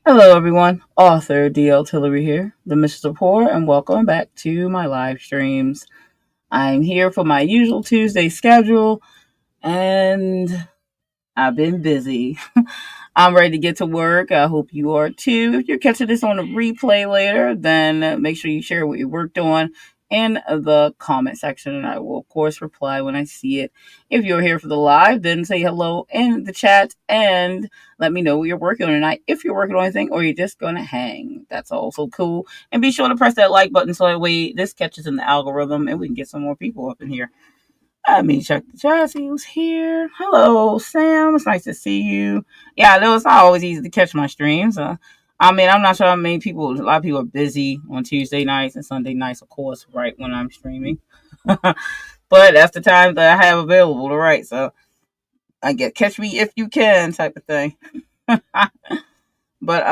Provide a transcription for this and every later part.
Hello, everyone. Author DL Tillery here, the Mistress of Horror, and welcome back to my live streams. I'm here for my usual Tuesday schedule, and I've been busy. I'm ready to get to work. I hope you are too. If you're catching this on a replay later, then make sure you share what you worked on in the comment section, and I will, of course, reply when I see it. If you're here for the live, then say hello in the chat and let me know what you're working on tonight. If you're working on anything or you're just going to hang, that's also cool. And be sure to press that like button so that way this catches in the algorithm and we can get some more people up in here. Let me check the chat, see who's here. Hello, Sam. It's nice to see you. Yeah, I know it's not always easy to catch my streams. I'm not sure how many people, a lot of people are busy on Tuesday nights and Sunday nights, of course, right when I'm streaming. But that's the time that I have available to write. So I get catch me if you can type of thing. But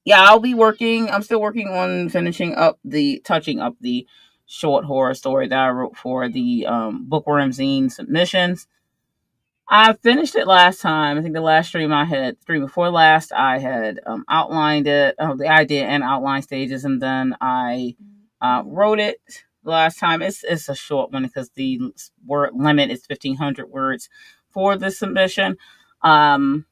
yeah, I'll be working. I'm still working on touching up the short horror story that I wrote for the Bookworm Zine submissions. I finished it last time. I think the last stream before last, I had outlined it, the idea and outline stages, and then I wrote it last time. It's a short one because the word limit is 1,500 words for the submission. Um,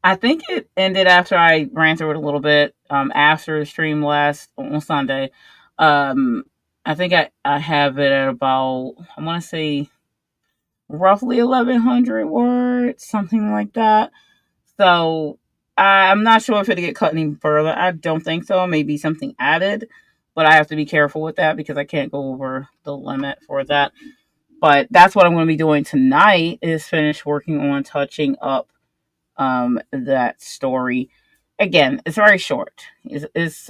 I think it ended after I ran through it a little bit after the stream last on Sunday. Um, I think I have it at about, I want to say, roughly 1,100 words, something like that. So I'm not sure if it'll get cut any further. I don't think so. Maybe something added, but I have to be careful with that because I can't go over the limit for that. But that's what I'm going to be doing tonight is finish working on touching up that story. Again, it's very short.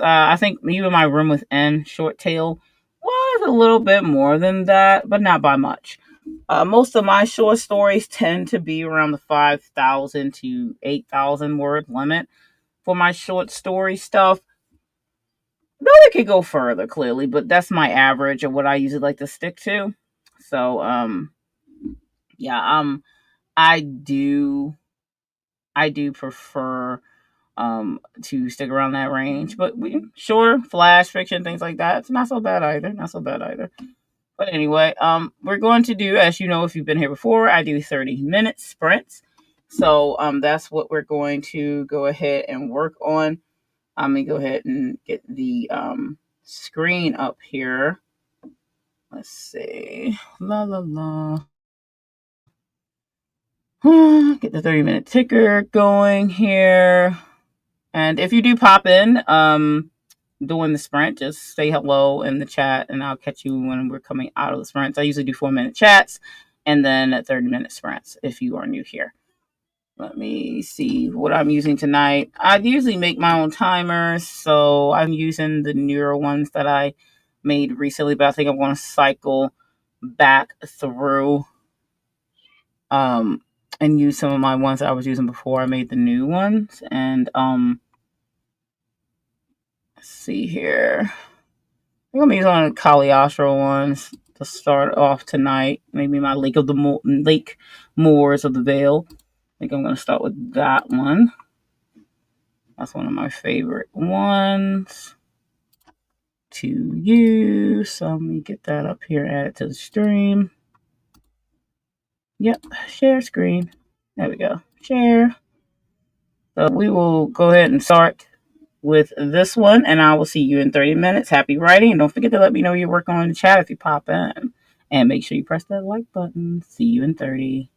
I think even my Room Within short tale was a little bit more than that, but not by much. Most of my short stories tend to be around the 5,000 to 8,000 word limit for my short story stuff. Though it could go further, clearly, but that's my average of what I usually like to stick to. So, yeah, I do, I do prefer to stick around that range. But sure, flash fiction, things like that, it's not so bad either. Not so bad either. But anyway, we're going to do, as you know, if you've been here before, I do 30-minute sprints. So that's what we're going to go ahead and work on. I'm gonna go ahead and get the screen up here. Let's see. La la la. Get the 30-minute ticker going here. And if you do pop in, doing the sprint, just say hello in the chat and I'll catch you when we're coming out of the sprints. I usually do 4-minute chats and then 30-minute sprints if you are new here. Let me see what I'm using tonight. I usually make my own timers, so I'm using the newer ones that I made recently, but I think I'm going to cycle back through and use some of my ones that I was using before I made the new ones. And let's see here. I'm gonna use one of the Caliostro ones to start off tonight. Maybe my Lake Moors of the Vale. I think I'm gonna start with that one. That's one of my favorite ones to use. So let me get that up here, add it to the stream. Yep, share screen. There we go. Share. So we will go ahead and start with this one, and I will see you in 30 minutes. Happy writing, and don't forget to let me know you're working on the chat if you pop in. And make sure you press that like button. See you in 30.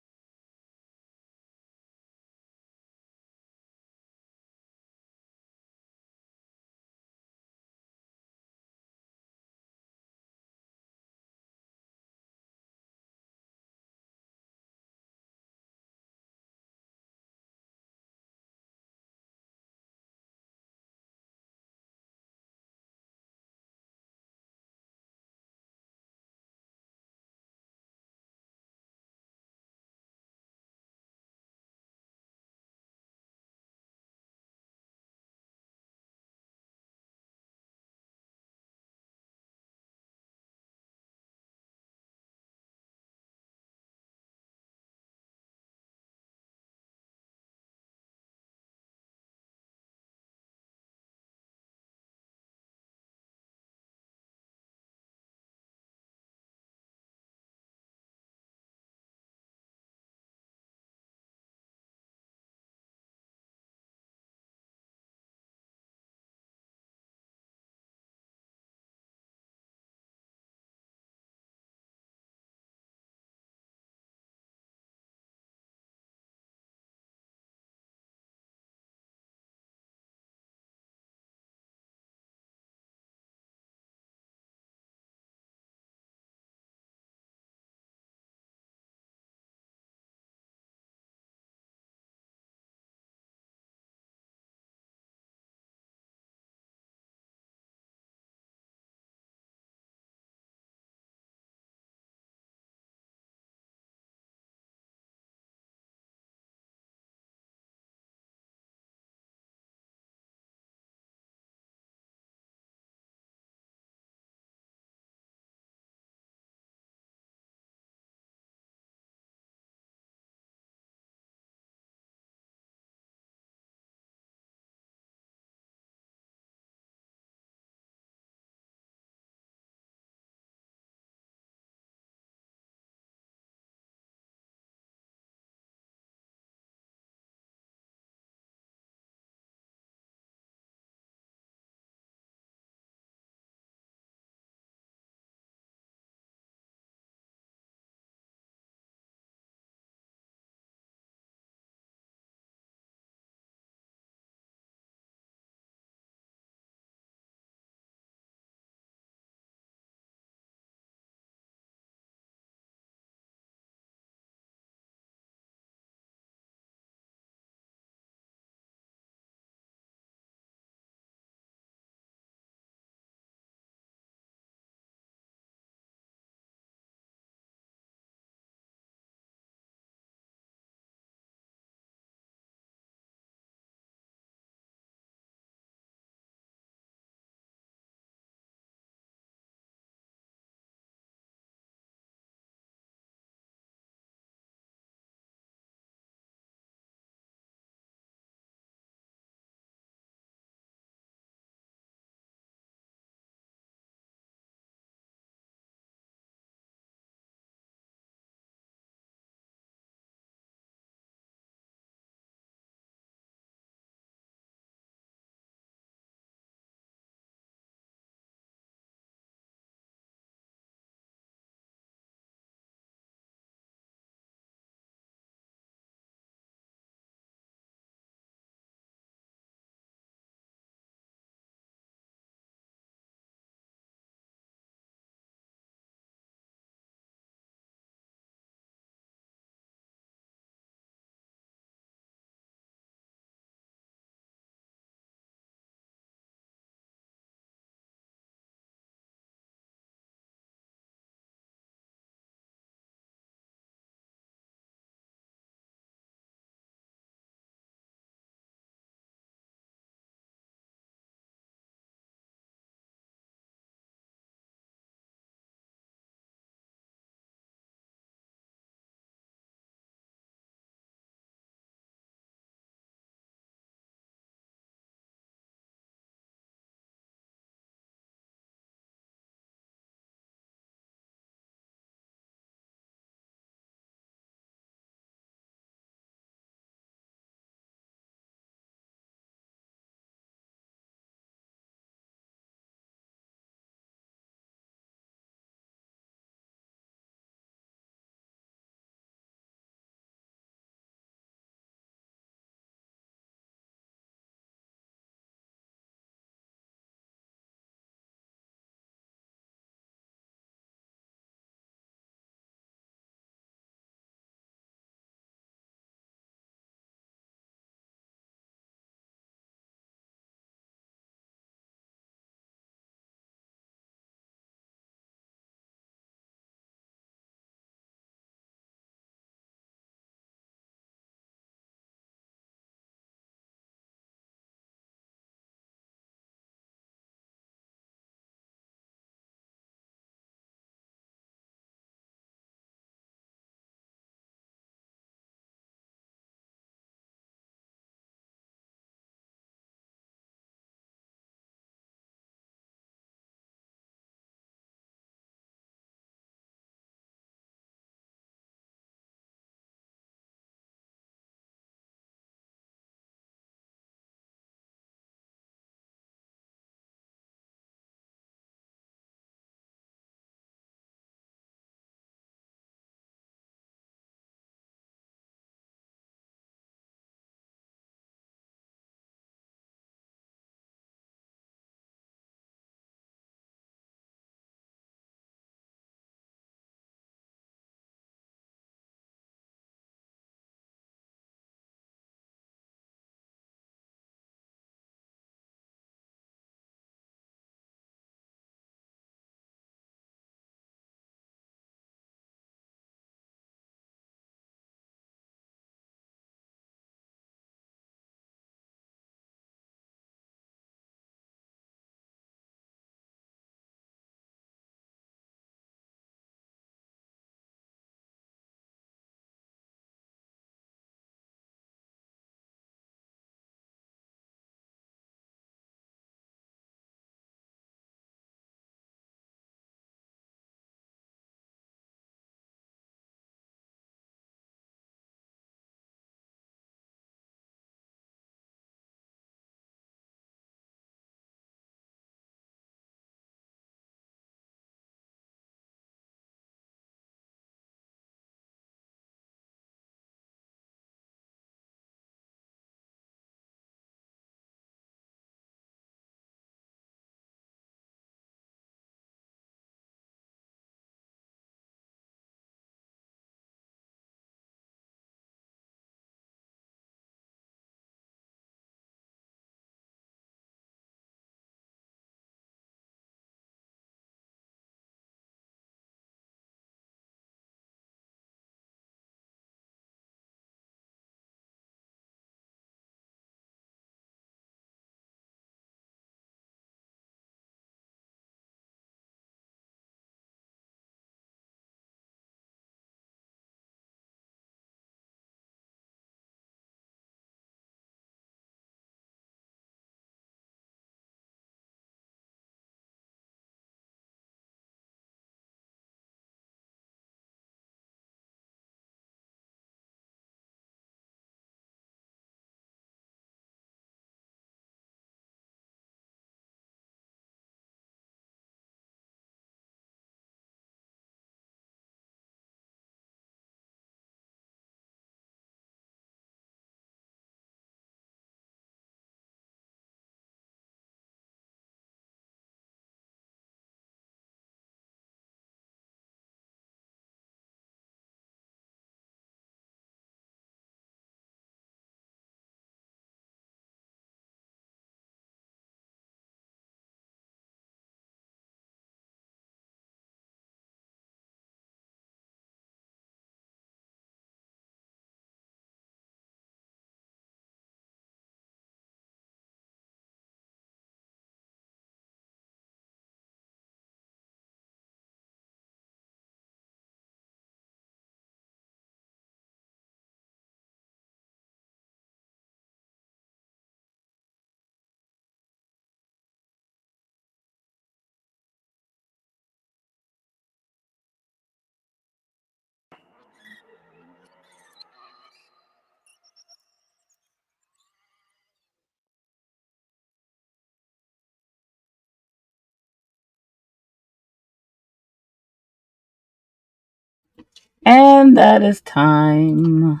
And that is time.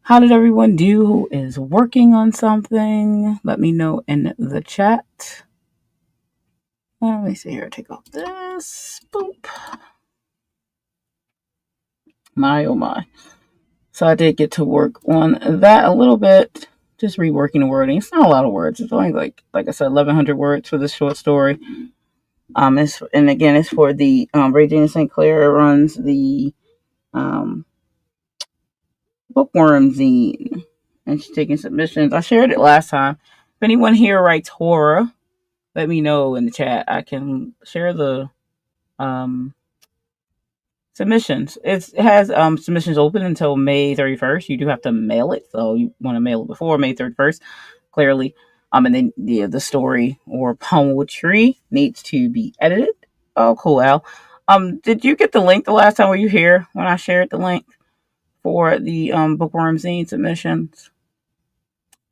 How did everyone do who is working on something? Let me know in the chat. Let me see here. Take off this. Boop. My oh my. So I did get to work on that a little bit. Just reworking the wording. It's not a lot of words. It's only like I said, 1,100 words for this short story. And again, it's for the Regina St. Clair runs the um bookworm zine, and she's taking submissions. I shared it last time. If anyone here writes horror, let me know in the chat. I can share the um submissions. It has submissions open until May 31st. You do have to mail it, so you want to mail it before May 31st, clearly. And then the story or poetry needs to be edited. Oh, cool, Al. Did you get the link the last time? Were you here when I shared the link for the bookworm zine submissions?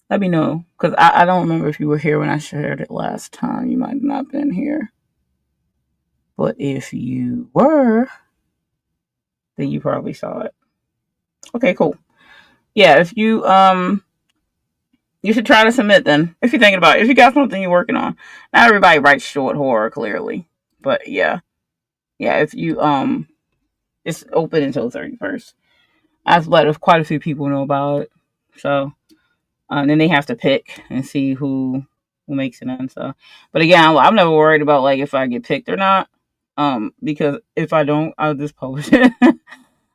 Let me know, because I don't remember if you were here when I shared it last time. You might not have been here, but if you were, then you probably saw it. Okay, cool. Yeah, if you should try to submit then. If you're thinking about it. If you got something you're working on. Not everybody writes short horror, clearly. But yeah. Yeah, if you it's open until the 31st. I've let quite a few people know about it. So then they have to pick and see who makes it in. So but again, I'm never worried about like if I get picked or not. Because if I don't, I'll just publish it.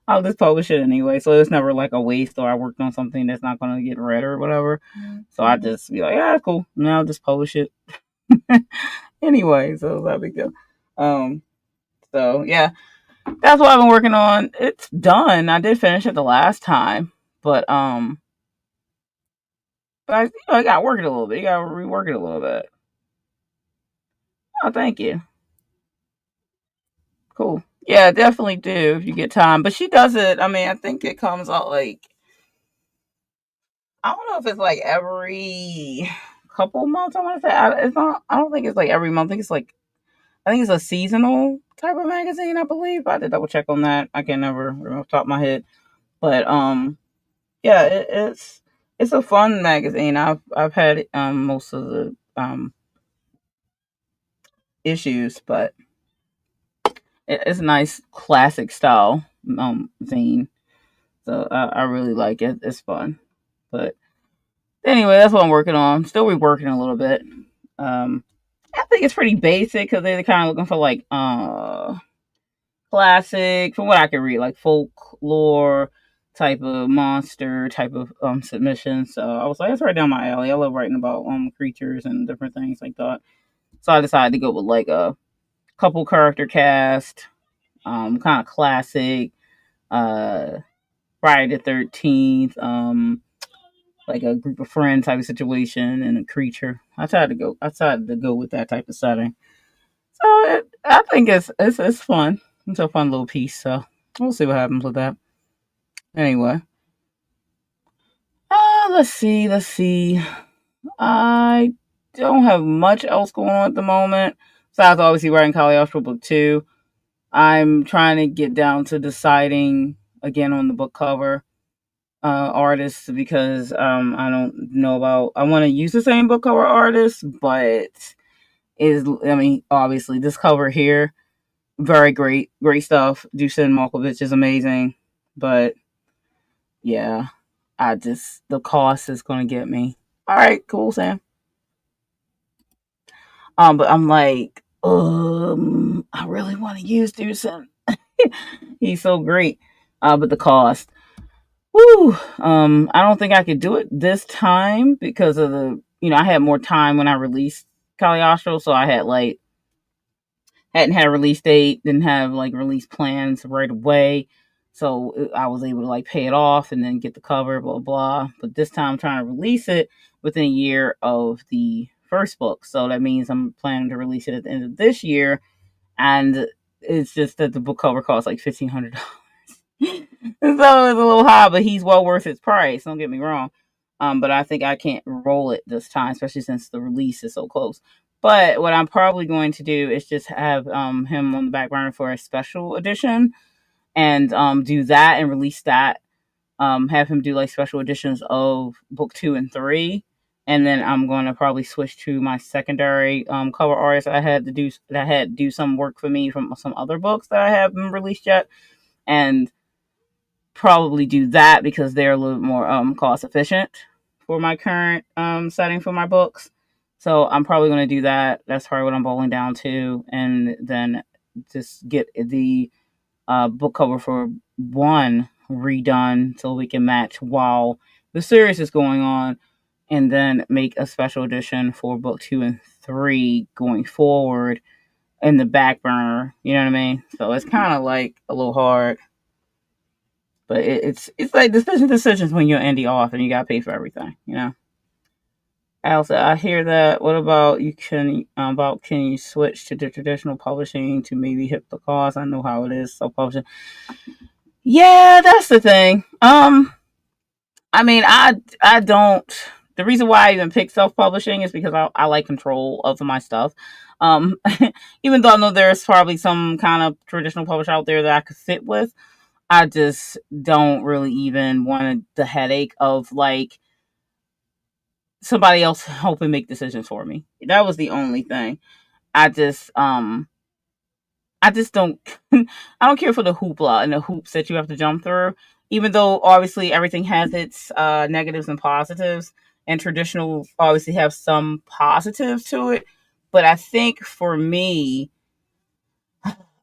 I'll just publish it anyway. So it's never like a waste or I worked on something that's not going to get read or whatever. Mm-hmm. So I just be like, yeah, cool. Now I'll just publish it anyway. So that'll be good. So yeah, that's what I've been working on. It's done. I did finish it the last time, but I got to work it a little bit. You got to rework it a little bit. Oh, thank you. Cool. Yeah, definitely do if you get time. But she does it. I mean, I think it comes out like I don't know if it's like every couple months. I want to say it's not. I don't think it's like every month. I think it's a seasonal type of magazine. I believe I had to double check on that. I can never remember off the top of my head, but yeah, it's a fun magazine. I've had most of the issues, but it's a nice classic style zine. So I really like it. It's fun, but anyway, that's what I'm working on. Still reworking a little bit. I think it's pretty basic because they're kind of looking for like classic, from what I can read, like folklore type of monster type of submission. So I was like, that's right down my alley. I love writing about creatures and different things like that. So I decided to go with like a couple character cast, kind of classic, uh, Friday the 13th, like a group of friends type of situation and a creature. I tried to go with that type of setting. So I think it's fun. It's a fun little piece. So we'll see what happens with that. Anyway, let's see. I don't have much else going on at the moment. Besides, obviously, writing Caliostro book 2. I'm trying to get down to deciding again on the book cover artists because I don't know about. I want to use the same book cover artist, but obviously this cover here, very great stuff. Dusan Malkovich is amazing, but yeah, the cost is gonna get me. All right, cool, Sam. But I'm like, I really want to use Dusan. He's so great. But the cost. Woo. I don't think I could do it this time because of I had more time when I released Caliostro, so I had like hadn't had a release date, didn't have like release plans right away. So I was able to like pay it off and then get the cover, blah, blah. But this time I'm trying to release it within a year of the first book. So that means I'm planning to release it at the end of this year. And it's just that the book cover costs like $1,500. So it's a little high, but he's well worth its price. Don't get me wrong. But I think I can't roll it this time, especially since the release is so close. But what I'm probably going to do is just have him on the back burner for a special edition, and do that and release that. Have him do like special editions of book 2 and 3, and then I'm going to probably switch to my secondary cover artist. I had to do that had to do some work for me from some other books that I haven't released yet, and probably do that because they're a little bit more cost efficient for my current setting for my books. So I'm probably going to do that. That's probably what I'm boiling down to, and then just get the book cover for 1 redone so we can match while the series is going on, and then make a special edition for book 2 and 3 going forward in the back burner. You know what I mean? So it's kind of like a little hard, but it's like decisions when you're indie author and you gotta pay for everything. You know. I hear that. What about can you switch to the traditional publishing to maybe hit the cost? I know how it is self publishing. Yeah, that's the thing. I mean, I don't. The reason why I even pick self publishing is because I like control of my stuff. Um, Even though I know there's probably some kind of traditional publisher out there that I could fit with, I just don't really even want the headache of like somebody else helping make decisions for me. That was the only thing. I just I just don't I don't care for the hoopla and the hoops that you have to jump through. Even though obviously everything has its negatives and positives, and traditional obviously have some positives to it. But I think for me,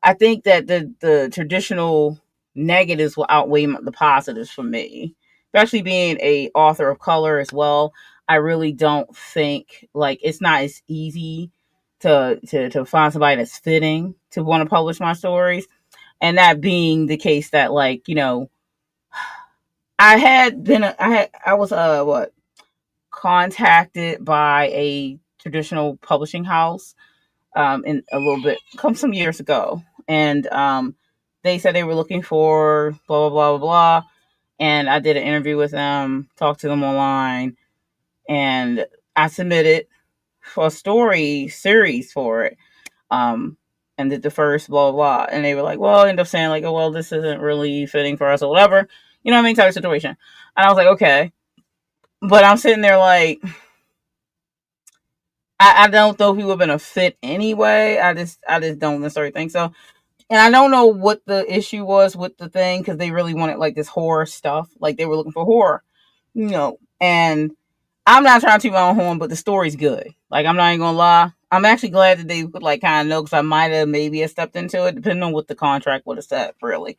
I think that the traditional negatives will outweigh the positives for me. Especially being a author of color as well, I really don't think like it's not as easy to find somebody that's fitting to want to publish my stories. And that being the case, that like I was what contacted by a traditional publishing house in a little bit come some years ago, and they said they were looking for blah blah blah blah blah, and I did an interview with them, talked to them online, and I submitted for a story series for it, um and did the first blah blah blah, and they were like, well, I ended up saying like, oh well, this isn't really fitting for us or whatever, you know what I mean, type of situation. And I was like, okay, but I'm sitting there like, I don't know if he would have been a fit anyway. I just don't necessarily think so. And I don't know what the issue was with the thing, because they really wanted like this horror stuff. Like they were looking for horror, And I'm not trying to toot my own horn, but the story's good. Like I'm not even gonna lie. I'm actually glad that they would like kind of know, because I might have maybe have stepped into it, depending on what the contract would have said, really.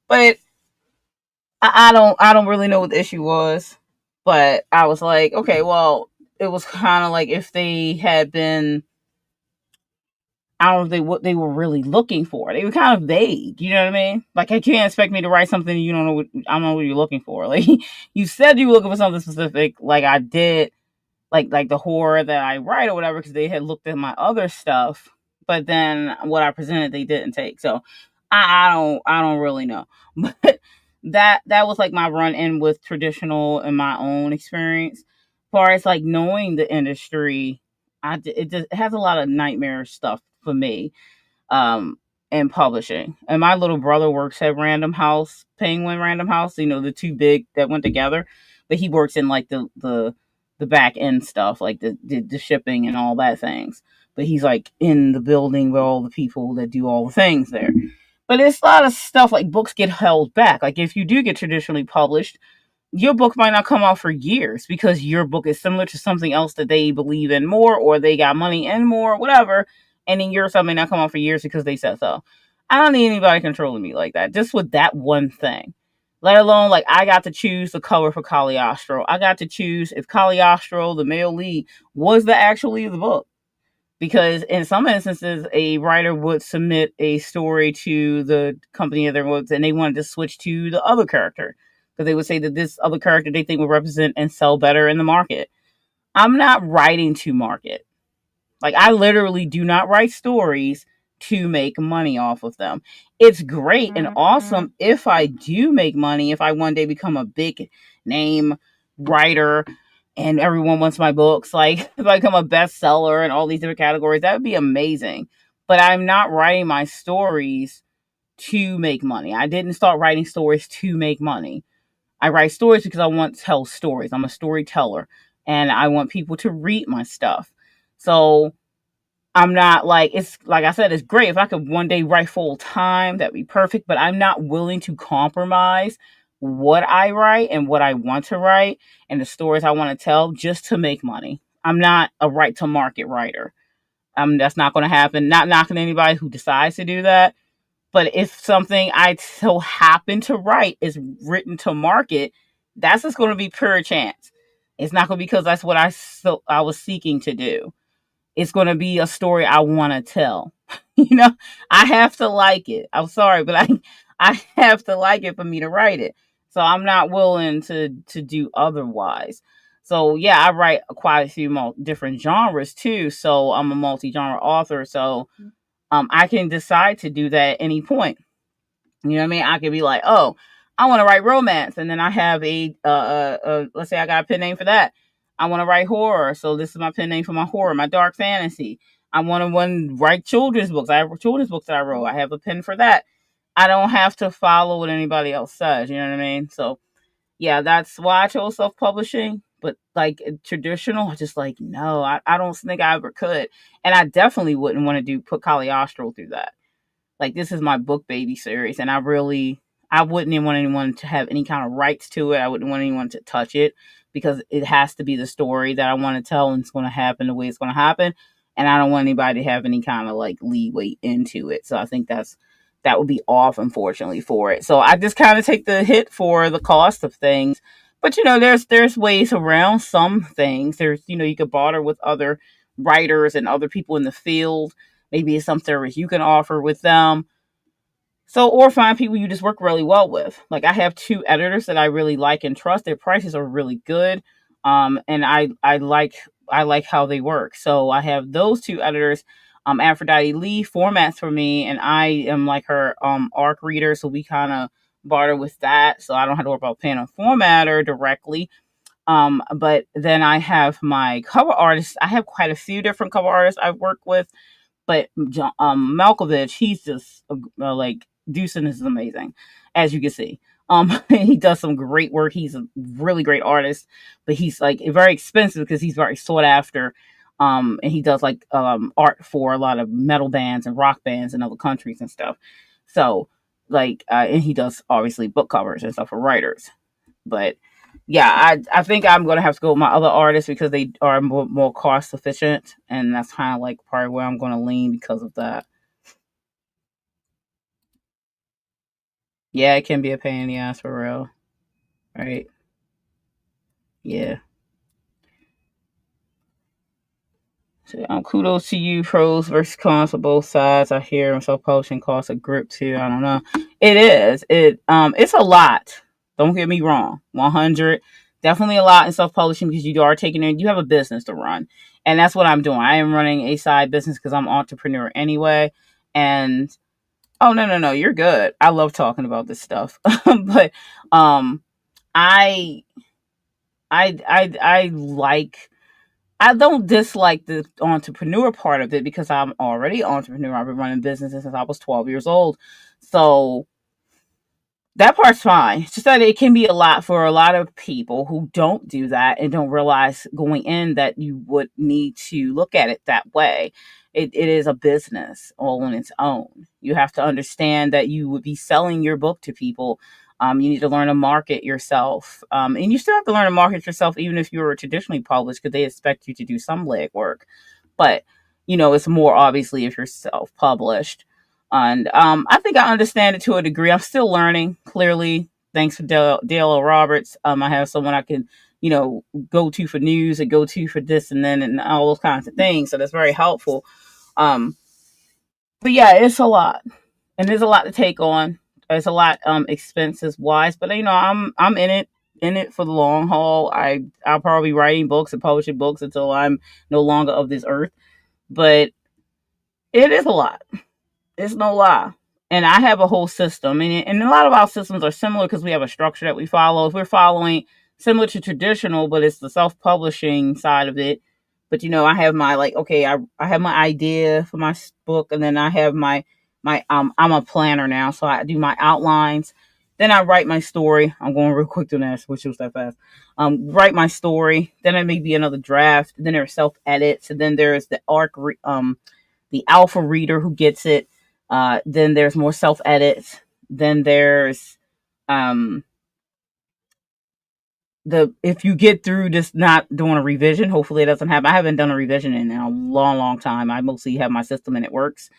But I don't really know what the issue was. But I was like, okay, well, it was kind of like if they had been, I don't know what they were really looking for. They were kind of vague, you know what I mean? Like, I can't expect me to write something you don't know what I don't know what you're looking for. Like, you said you were looking for something specific, like I did, like the horror that I write or whatever, because they had looked at my other stuff, but then what I presented they didn't take. So I don't really know, but that was like my run in with traditional in my own experience. As far as like knowing the industry, it has a lot of nightmare stuff for me, um, in publishing. And my little brother works at Random House, Penguin Random House, the two big that went together. But he works in like the back end stuff, like the shipping and all that things. But he's like in the building with all the people that do all the things there. But it's a lot of stuff like books get held back. Like if you do get traditionally published, your book might not come out for years because your book is similar to something else that they believe in more, or they got money in more, whatever. And then your stuff may not come out for years because they said so. I don't need anybody controlling me like that, just with that one thing. Let alone, like, I got to choose the cover for Caliostro. I got to choose if Caliostro, the male lead, was the actual lead of the book. Because in some instances, a writer would submit a story to the company of their books, and they wanted to switch to the other character, because they would say that this other character they think will represent and sell better in the market. I'm not writing to market. Like, I literally do not write stories to make money off of them. It's great and awesome if I do make money, if I one day become a big name writer and everyone wants my books. Like if I become a bestseller in all these different categories, that would be amazing. But I'm not writing my stories to make money. I didn't start writing stories to make money. I write stories because I want to tell stories. I'm a storyteller and I want people to read my stuff. So I'm not like, it's like I said, it's great. If I could one day write full time, that'd be perfect. But I'm not willing to compromise what I write and what I want to write and the stories I want to tell just to make money. I'm not a right to market writer. That's not going to happen. Not knocking anybody who decides to do that. But if something I so happen to write is written to market, that's just going to be pure chance. It's not going to be because that's what I was seeking to do. It's going to be a story I want to tell. you know, I have to like it. I'm sorry, but I have to like it for me to write it. So I'm not willing to do otherwise. So yeah, I write quite a few different genres too. So I'm a multi-genre author. So I can decide to do that at any point. You know what I mean? I could be like, oh, I want to write romance, and then I have let's say I got a pen name for that. I want to write horror, so this is my pen name for my horror, my dark fantasy. I want to write children's books. I have children's books that I wrote. I have a pen for that. I don't have to follow what anybody else says. You know what I mean? So yeah, that's why I chose self-publishing. But like traditional, I just like no, I don't think I ever could, and I definitely wouldn't want to put Caliostro through that. Like this is my book baby series, and I wouldn't even want anyone to have any kind of rights to it. I wouldn't want anyone to touch it because it has to be the story that I want to tell, and it's going to happen the way it's going to happen. And I don't want anybody to have any kind of like leeway into it. So I think that would be off, unfortunately, for it. So I just kind of take the hit for the cost of things. But there's ways around some things. There's you could barter with other writers and other people in the field. Maybe it's some service you can offer with them. So, or find people you just work really well with. Like I have two editors that I really like and trust. Their prices are really good. And I like how they work. So I have those two editors. Aphrodite Lee formats for me, and I am like her arc reader. So we kind of barter with that. So I don't have to worry about paying a formatter directly. But then I have my cover artists. I have quite a few different cover artists I've worked with. But Malkovich, he's just like Deucin is amazing, as you can see. He does some great work. He's a really great artist, but he's like very expensive because he's very sought after. And he does like art for a lot of metal bands and rock bands in other countries and stuff. So like, and he does obviously book covers and stuff for writers. But yeah, I think I'm gonna have to go with my other artists because they are more cost efficient, and that's kind of like part of where I'm gonna lean because of that. Yeah, it can be a pain in the ass for real, right? Yeah. So, kudos to you, pros versus cons for both sides. I hear self-publishing costs a grip too. I don't know. It is. It's a lot. Don't get me wrong. 100, definitely a lot in self-publishing because you are taking in. You have a business to run, and that's what I'm doing. I am running a side business because I'm an entrepreneur anyway. And oh no, you're good. I love talking about this stuff, but um, I I like I don't dislike the entrepreneur part of it because I'm already an entrepreneur. I've been running businesses since I was 12 years old. So that part's fine. It's just that it can be a lot for a lot of people who don't do that and don't realize going in that you would need to look at it that way. It is a business all on its own. You have to understand that you would be selling your book to people. You need to learn to market yourself. And you still have to learn to market yourself even if you were traditionally published because they expect you to do some legwork. But, it's more obviously if you're self-published. And I think I understand it to a degree. I'm still learning, clearly, thanks to Dale O. Roberts. I have someone I can, go to for news and go to for this and then and all those kinds of things. So that's very helpful. Um, but yeah, it's a lot. And there's a lot to take on. It's a lot expenses wise, but I'm in it for the long haul. I'll probably be writing books and publishing books until I'm no longer of this earth. But it is a lot. It's no lie. And I have a whole system, and a lot of our systems are similar because we have a structure that we follow. If we're following similar to traditional, but it's the self-publishing side of it. But I have my, like, okay, I have my idea for my book, and then I have my I'm a planner now, so I do my outlines. Then I write my story. I'm going real quick to that, which was that fast. Write my story. Then it may be another draft. Then there's self edits, and then there's the alpha reader who gets it. Then there's more self edits. Then there's um the if you get through just not doing a revision, hopefully it doesn't happen. I haven't done a revision in a long, long time. I mostly have my system and it works.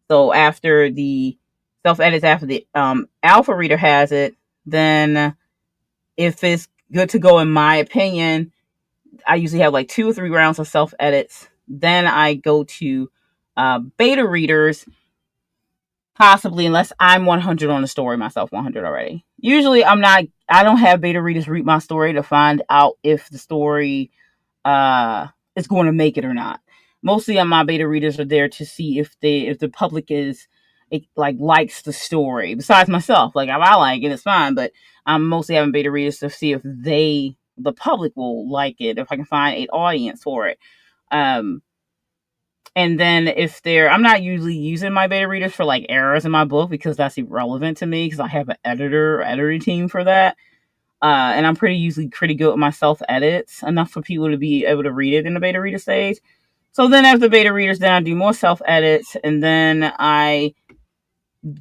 So after the self edits, after the alpha reader has it, then if it's good to go, in my opinion, I usually have like 2 or 3 rounds of self edits. Then I go to beta readers, possibly, unless I'm 100 on the story myself, 100 already. Usually I'm not, I don't have beta readers read my story to find out if the story is going to make it or not. Mostly my beta readers are there to see if the public is, it, like, likes the story. Besides myself, like, if I like it, it's fine. But I'm mostly having beta readers to see if the public will like it, if I can find an audience for it. And then if I'm not usually using my beta readers for like errors in my book, because that's irrelevant to me, because I have an editing team for that. And I'm usually pretty good with my self edits, enough for people to be able to read it in the beta reader stage. So then after beta readers, then I do more self edits, and then I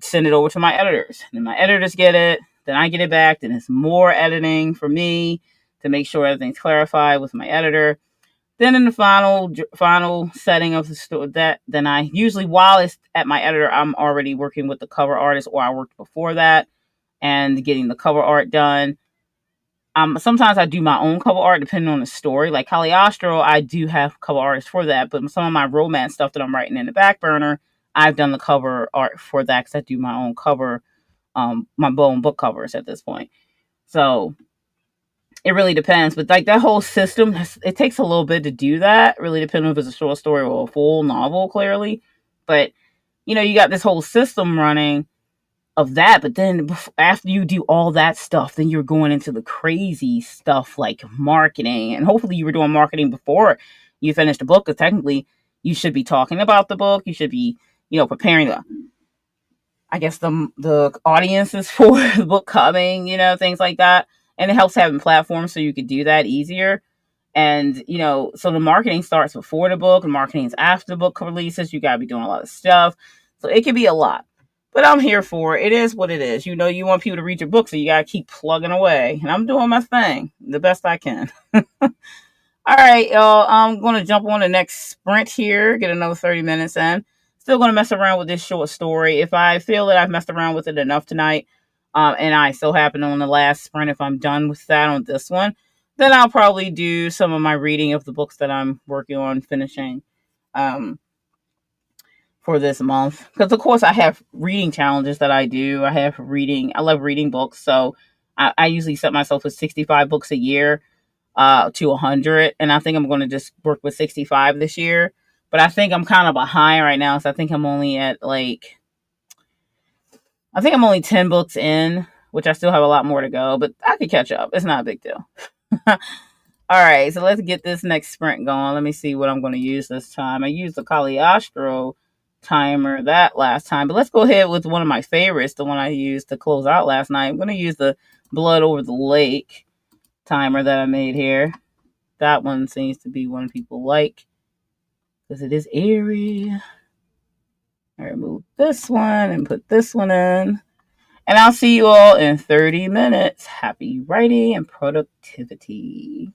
send it over to my editors. Then my editors get it, then I get it back, then it's more editing for me to make sure everything's clarified with my editor. Then in the final setting of the story, then I usually, while it's at my editor, I'm already working with the cover artist, or I worked before that and getting the cover art done. Sometimes I do my own cover art depending on the story. Like Caliostro, I do have cover artists for that, but some of my romance stuff that I'm writing in the back burner, I've done the cover art for that because I do my own cover, my own book covers at this point. So it really depends, but like that whole system, it takes a little bit to do that. It really depends if it's a short story or a full novel, clearly. But you got this whole system running of that. But then after you do all that stuff, then you're going into the crazy stuff like marketing. And hopefully you were doing marketing before you finish the book, because technically you should be talking about the book. You should be, preparing the audiences for the book coming, things like that. And it helps having platforms so you could do that easier. And, so the marketing starts before the book, and marketing is after the book releases. You got to be doing a lot of stuff. So it can be a lot. But I'm here for it. It is what it is. You want people to read your book, so you got to keep plugging away. And I'm doing my thing the best I can. All right, y'all. I'm going to jump on the next sprint here, get another 30 minutes in. Still going to mess around with this short story. If I feel that I've messed around with it enough tonight, and I so happen on the last sprint, if I'm done with that on this one, then I'll probably do some of my reading of the books that I'm working on finishing for this month. Because, of course, I have reading challenges that I do. I love reading books. So I usually set myself with 65 books a year to 100. And I think I'm going to just work with 65 this year. But I think I'm kind of behind right now. So I think I'm only 10 books in, which I still have a lot more to go. But I could catch up. It's not a big deal. All right, so let's get this next sprint going. Let me see what I'm going to use this time. I used the Caliostro timer that last time, but let's go ahead with one of my favorites, the one I used to close out last night. I'm going to use the Blood Over the Lake timer that I made here. That one seems to be one people like because it is eerie. I remove this one and put this one in. And I'll see you all in 30 minutes. Happy writing and productivity.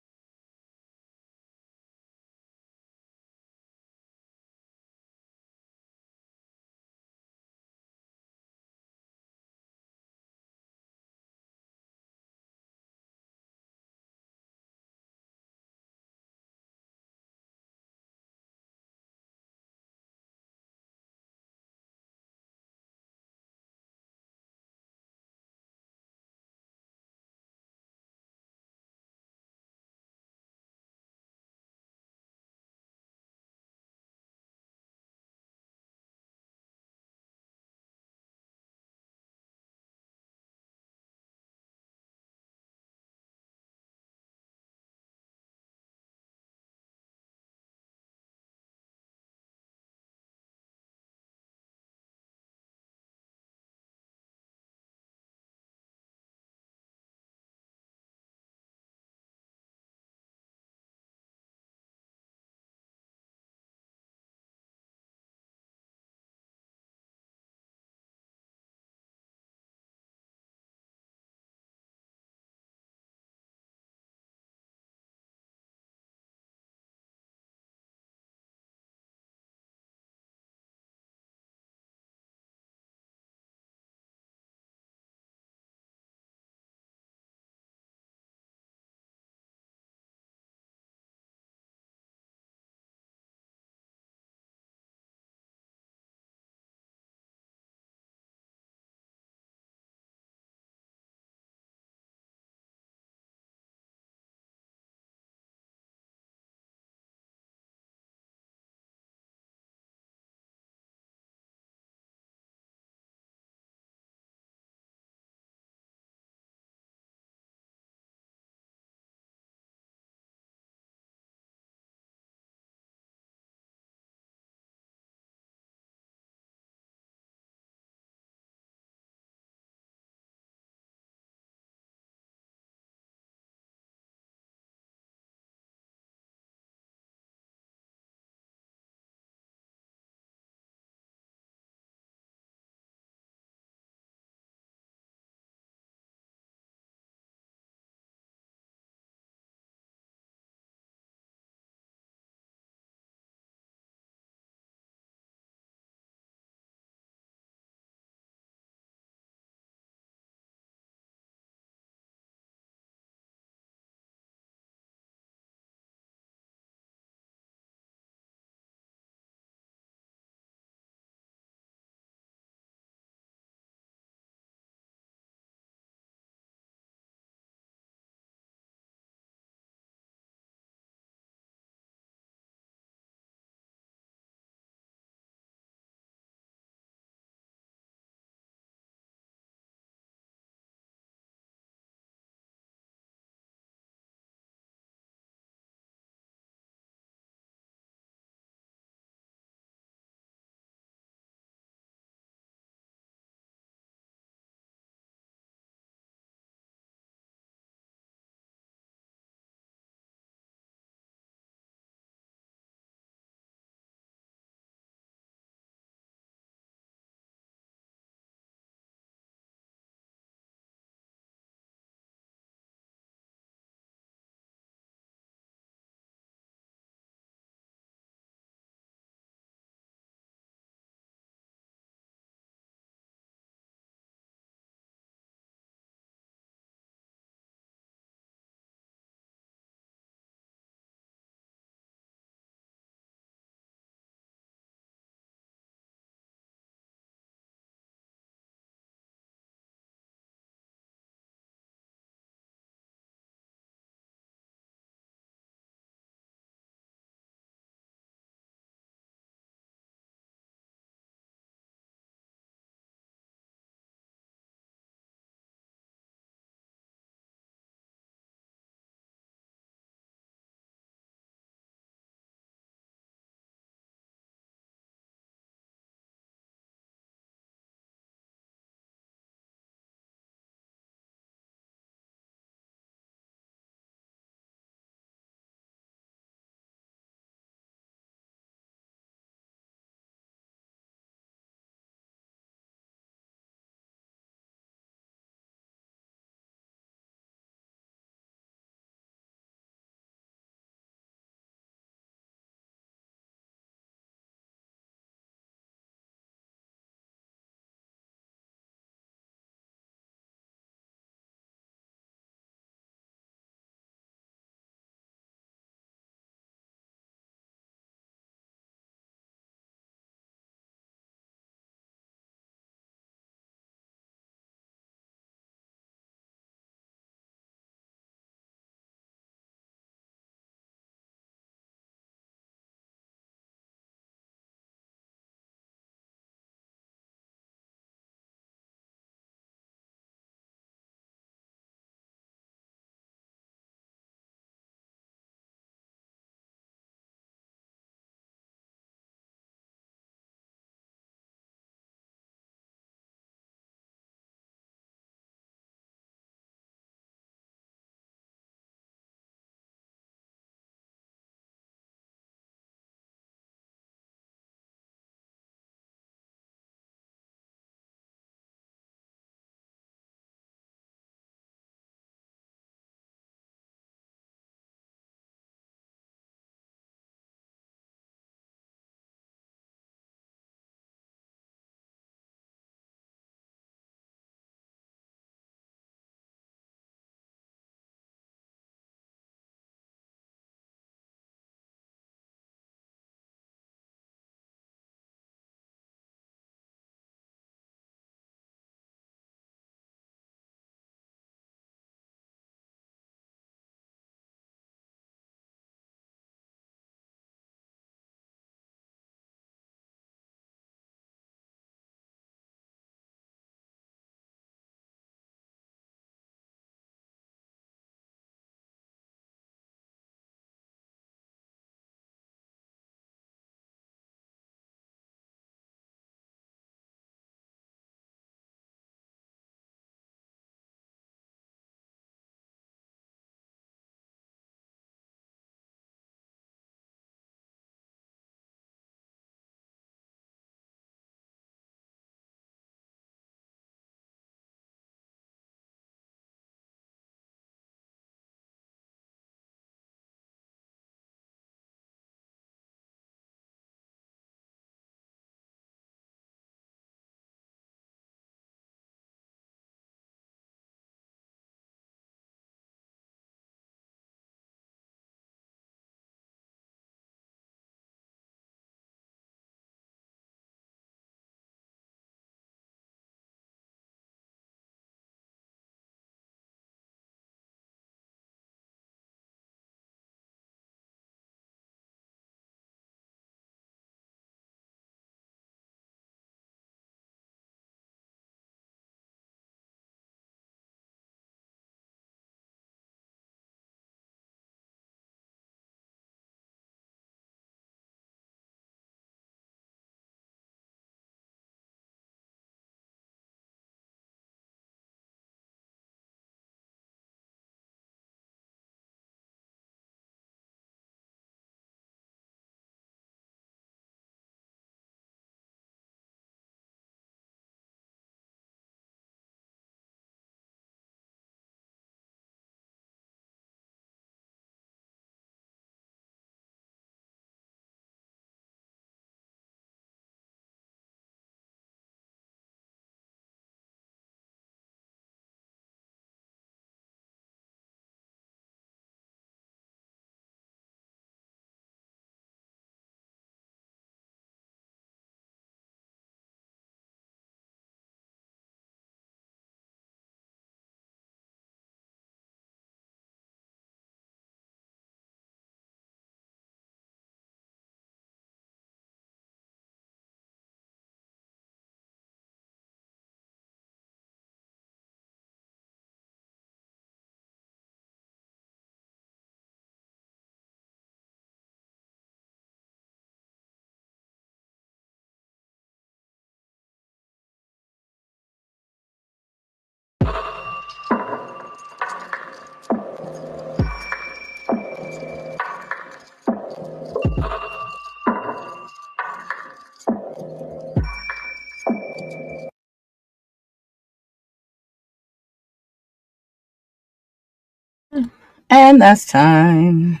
And that's time.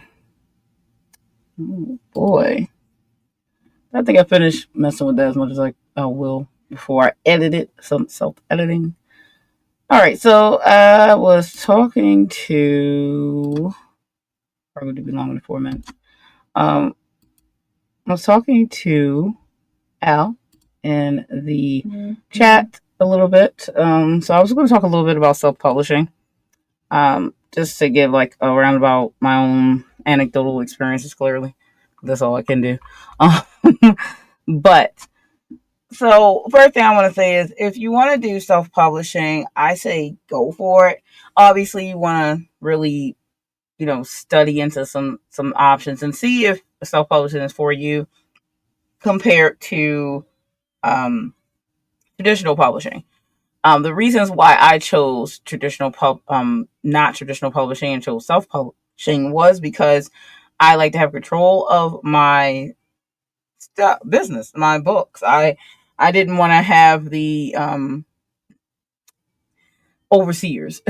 Oh, boy. I think I finished messing with that as much as I will before I edit it. Some self editing. All right, so I was talking to. Probably to be longer than 4 minutes. Um, I was talking to Al in the chat a little bit. So I was going to talk a little bit about self publishing. Just to give like a roundabout my own anecdotal experiences. Clearly, that's all I can do. Um, but so first thing I want to say is if you want to do self publishing, I say go for it. Obviously, you want to really study into some options and see if self publishing is for you compared to um, traditional publishing. The reasons why I chose not traditional publishing and chose self publishing was because I like to have control of my business, my books. I didn't want to have the overseers,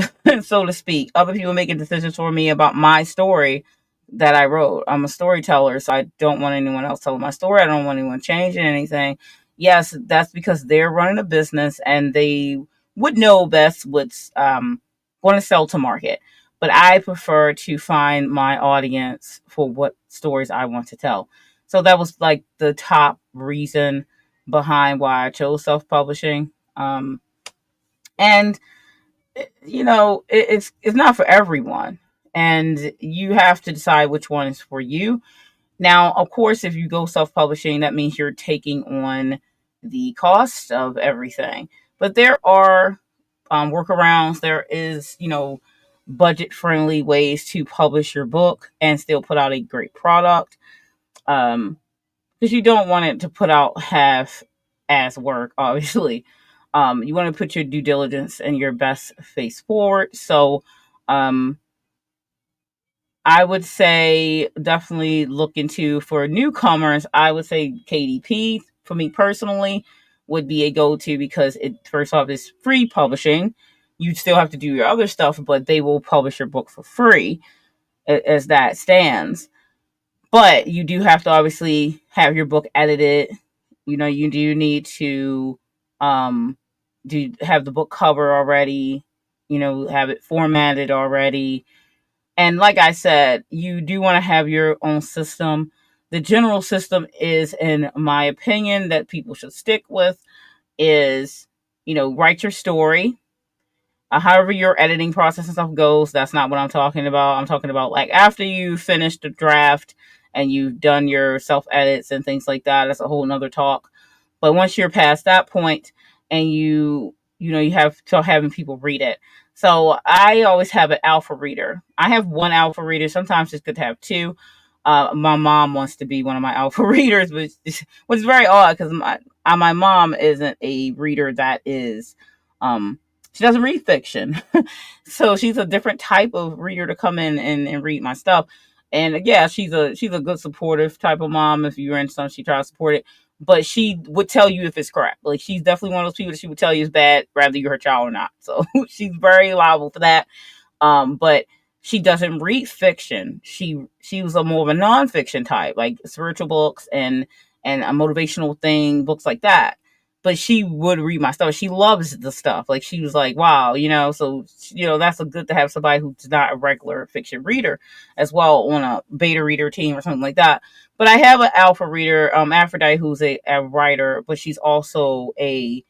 so to speak, other people making decisions for me about my story that I wrote. I'm a storyteller, so I don't want anyone else telling my story. I don't want anyone changing anything. Yes, that's because they're running a business and they would know best what's going to sell to market. But I prefer to find my audience for what stories I want to tell. So that was like the top reason behind why I chose self publishing. And it's not for everyone, and you have to decide which one is for you. Now, of course, if you go self-publishing, that means you're taking on the cost of everything, but there are workarounds. There is budget friendly ways to publish your book and still put out a great product, because you don't want it to put out half ass work, obviously. You want to put your due diligence and your best face forward. So, um, I would say definitely look into for newcomers. I would say KDP for me personally would be a go-to because it first off is free publishing. You still have to do your other stuff, but they will publish your book for free as that stands. But you do have to obviously have your book edited. You do need to um do have the book cover already, have it formatted already. And like I said, you do want to have your own system. The general system is, in my opinion, that people should stick with is, write your story, however your editing process and stuff goes. That's not what I'm talking about. I'm talking about like after you finish the draft and you've done your self edits and things like that. That's a whole nother talk. But once you're past that point and you have to having people read it. So I always have an alpha reader. I have one alpha reader. Sometimes it's good to have two. My mom wants to be one of my alpha readers, which is very odd because my mom isn't a reader that is she doesn't read fiction. So she's a different type of reader to come in and read my stuff. And yeah, she's a good supportive type of mom. If you're in something, she tries to support it. But she would tell you if it's crap. Like she's definitely one of those people that she would tell you is bad, whether you're her child or not. So she's very liable for that. But she doesn't read fiction. She was a more of a nonfiction type, like spiritual books and a motivational thing, books like that. But she would read my stuff. She loves the stuff. Like she was like, wow, so that's a good to have somebody who's not a regular fiction reader as well on a beta reader team or something like that. But I have an alpha reader, Aphrodite, who's a writer, but she's also a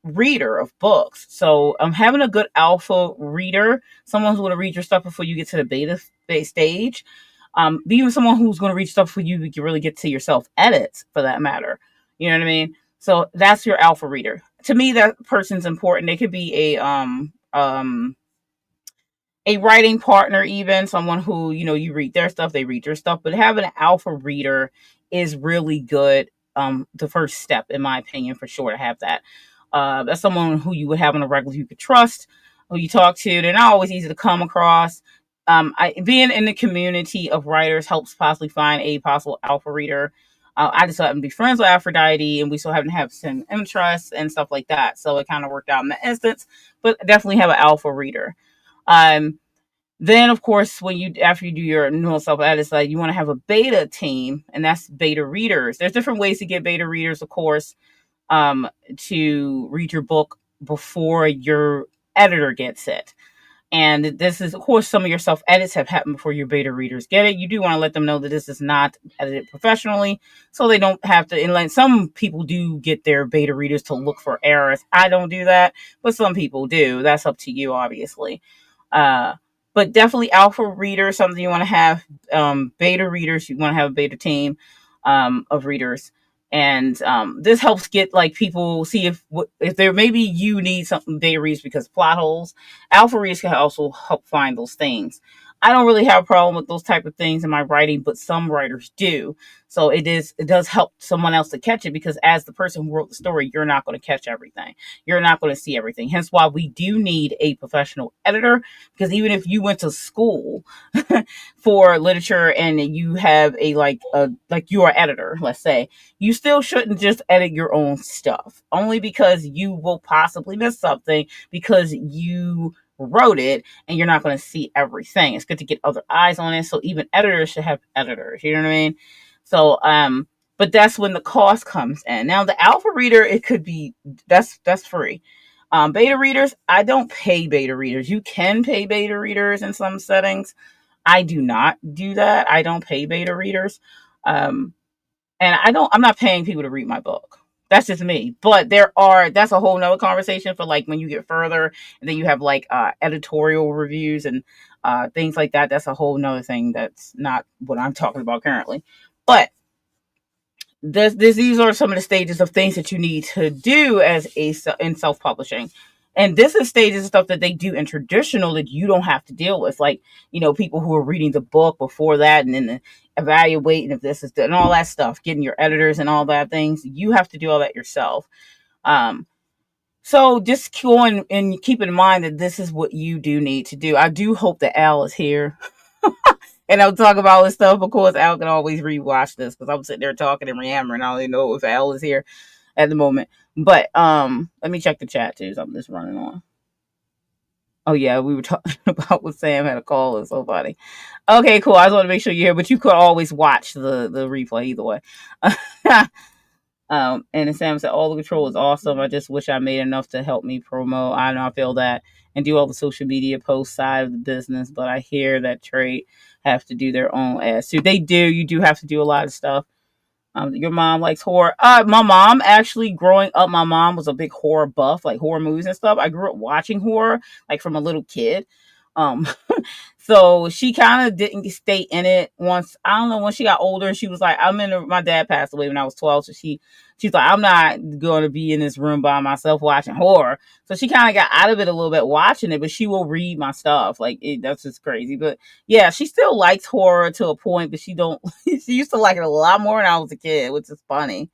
reader of books. So having a good alpha reader, someone who's going to read your stuff before you get to the beta stage, even someone who's going to read stuff before you can really get to your self edits, for that matter. You know what I mean? So that's your alpha reader. To me, that person's important. They could be a writing partner, even someone who you read their stuff, they read your stuff. But having an alpha reader is really good. The first step, in my opinion, for sure, to have that. That's someone who you would have on a regular, who you could trust, who you talk to. They're not always easy to come across. Being in the community of writers helps possibly find a possible alpha reader. I just happen to be friends with Aphrodite, and we still happen to have some interests and stuff like that. So it kind of worked out in that instance. But definitely have an alpha reader. Um, Then, of course, after you do your neural self edits, like you want to have a beta team, and that's beta readers. There's different ways to get beta readers, of course, to read your book before your editor gets it. And this is, of course, some of your self edits have happened before your beta readers get it. You do want to let them know that this is not edited professionally, so they don't have to. And like some people do get their beta readers to look for errors. I don't do that, but some people do. That's up to you, obviously. Uh, but definitely alpha reader, something you want to have. Beta readers, you want to have a beta team of readers, and this helps get like people see if there maybe you need something beta reads because plot holes. Alpha reads can also help find those things. I don't really have a problem with those type of things in my writing, but some writers do. So it does help someone else to catch it, because as the person who wrote the story, you're not going to catch everything. You're not going to see everything. Hence why we do need a professional editor, because even if you went to school for literature and you have like you are editor, let's say, you still shouldn't just edit your own stuff, only because you will possibly miss something because you wrote it and you're not going to see everything. It's good to get other eyes on it. So even editors should have editors. You know what I mean? So but that's when the cost comes in. Now the alpha reader, it could be that's free. Beta readers, I don't pay beta readers. You can pay beta readers in some settings. I do not do that. I don't pay beta readers. Um, and I'm not paying people to read my book. That's just me. But that's a whole nother conversation for like when you get further, and then you have like editorial reviews and things like that. That's a whole nother thing. That's not what I'm talking about currently. But these are some of the stages of things that you need to do in self-publishing. And this is stages of stuff that they do in traditional that you don't have to deal with, like people who are reading the book before that, and then evaluating if this is and all that stuff, getting your editors and all that things. You have to do all that yourself. So just go and keep in mind that this is what you do need to do. I do hope that Al is here. And I'll talk about all this stuff. Of course, Al can always rewatch this because I'm sitting there talking and yammering. I don't even know if Al is here at the moment. But let me check the chat too. So I'm just running on. Oh yeah, we were talking about what Sam had a call. It's so funny. Okay, cool. I just want to make sure you're here, but you could always watch the replay either way. And Sam said, all the control is awesome. I just wish I made enough to help me promote. I know I feel that, and do all the social media post side of the business, but I hear that trade have to do their own ads too. They do. You do have to do a lot of stuff. Your mom likes horror. My mom actually, growing up, my mom was a big horror buff, like horror movies and stuff. I grew up watching horror, like from a little kid. Um, so she kind of didn't stay in it once. I don't know, when she got older, she was like, my dad passed away when I was 12. So she's like, I'm not going to be in this room by myself watching horror. So she kind of got out of it a little bit watching it, but she will read my stuff. That's just crazy. But yeah, she still likes horror to a point, but she don't, she used to like it a lot more when I was a kid, which is funny.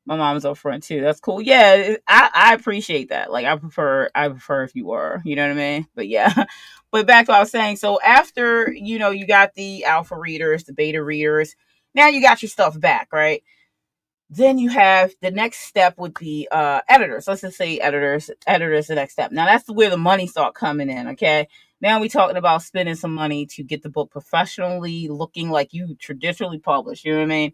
My mom's up front too. That's cool. Yeah, I appreciate that. Like I prefer if you were, you know what I mean? But yeah. But back to what I was saying. So after, you got the alpha readers, the beta readers, now you got your stuff back, right? Then you have the next step would be editors. Let's just say editors. Editors the next step. Now that's where the money start coming in, okay? Now we're talking about spending some money to get the book professionally looking like you traditionally publish. You know what I mean?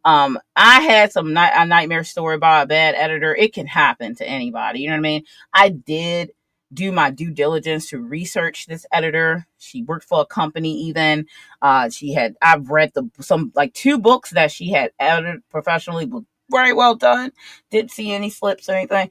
I had a nightmare story about a bad editor. It can happen to anybody. You know what I mean? I did do my due diligence to research this editor. She worked for a company even. I've read some like 2 books that she had edited professionally. Was very well done. Didn't see any slips or anything,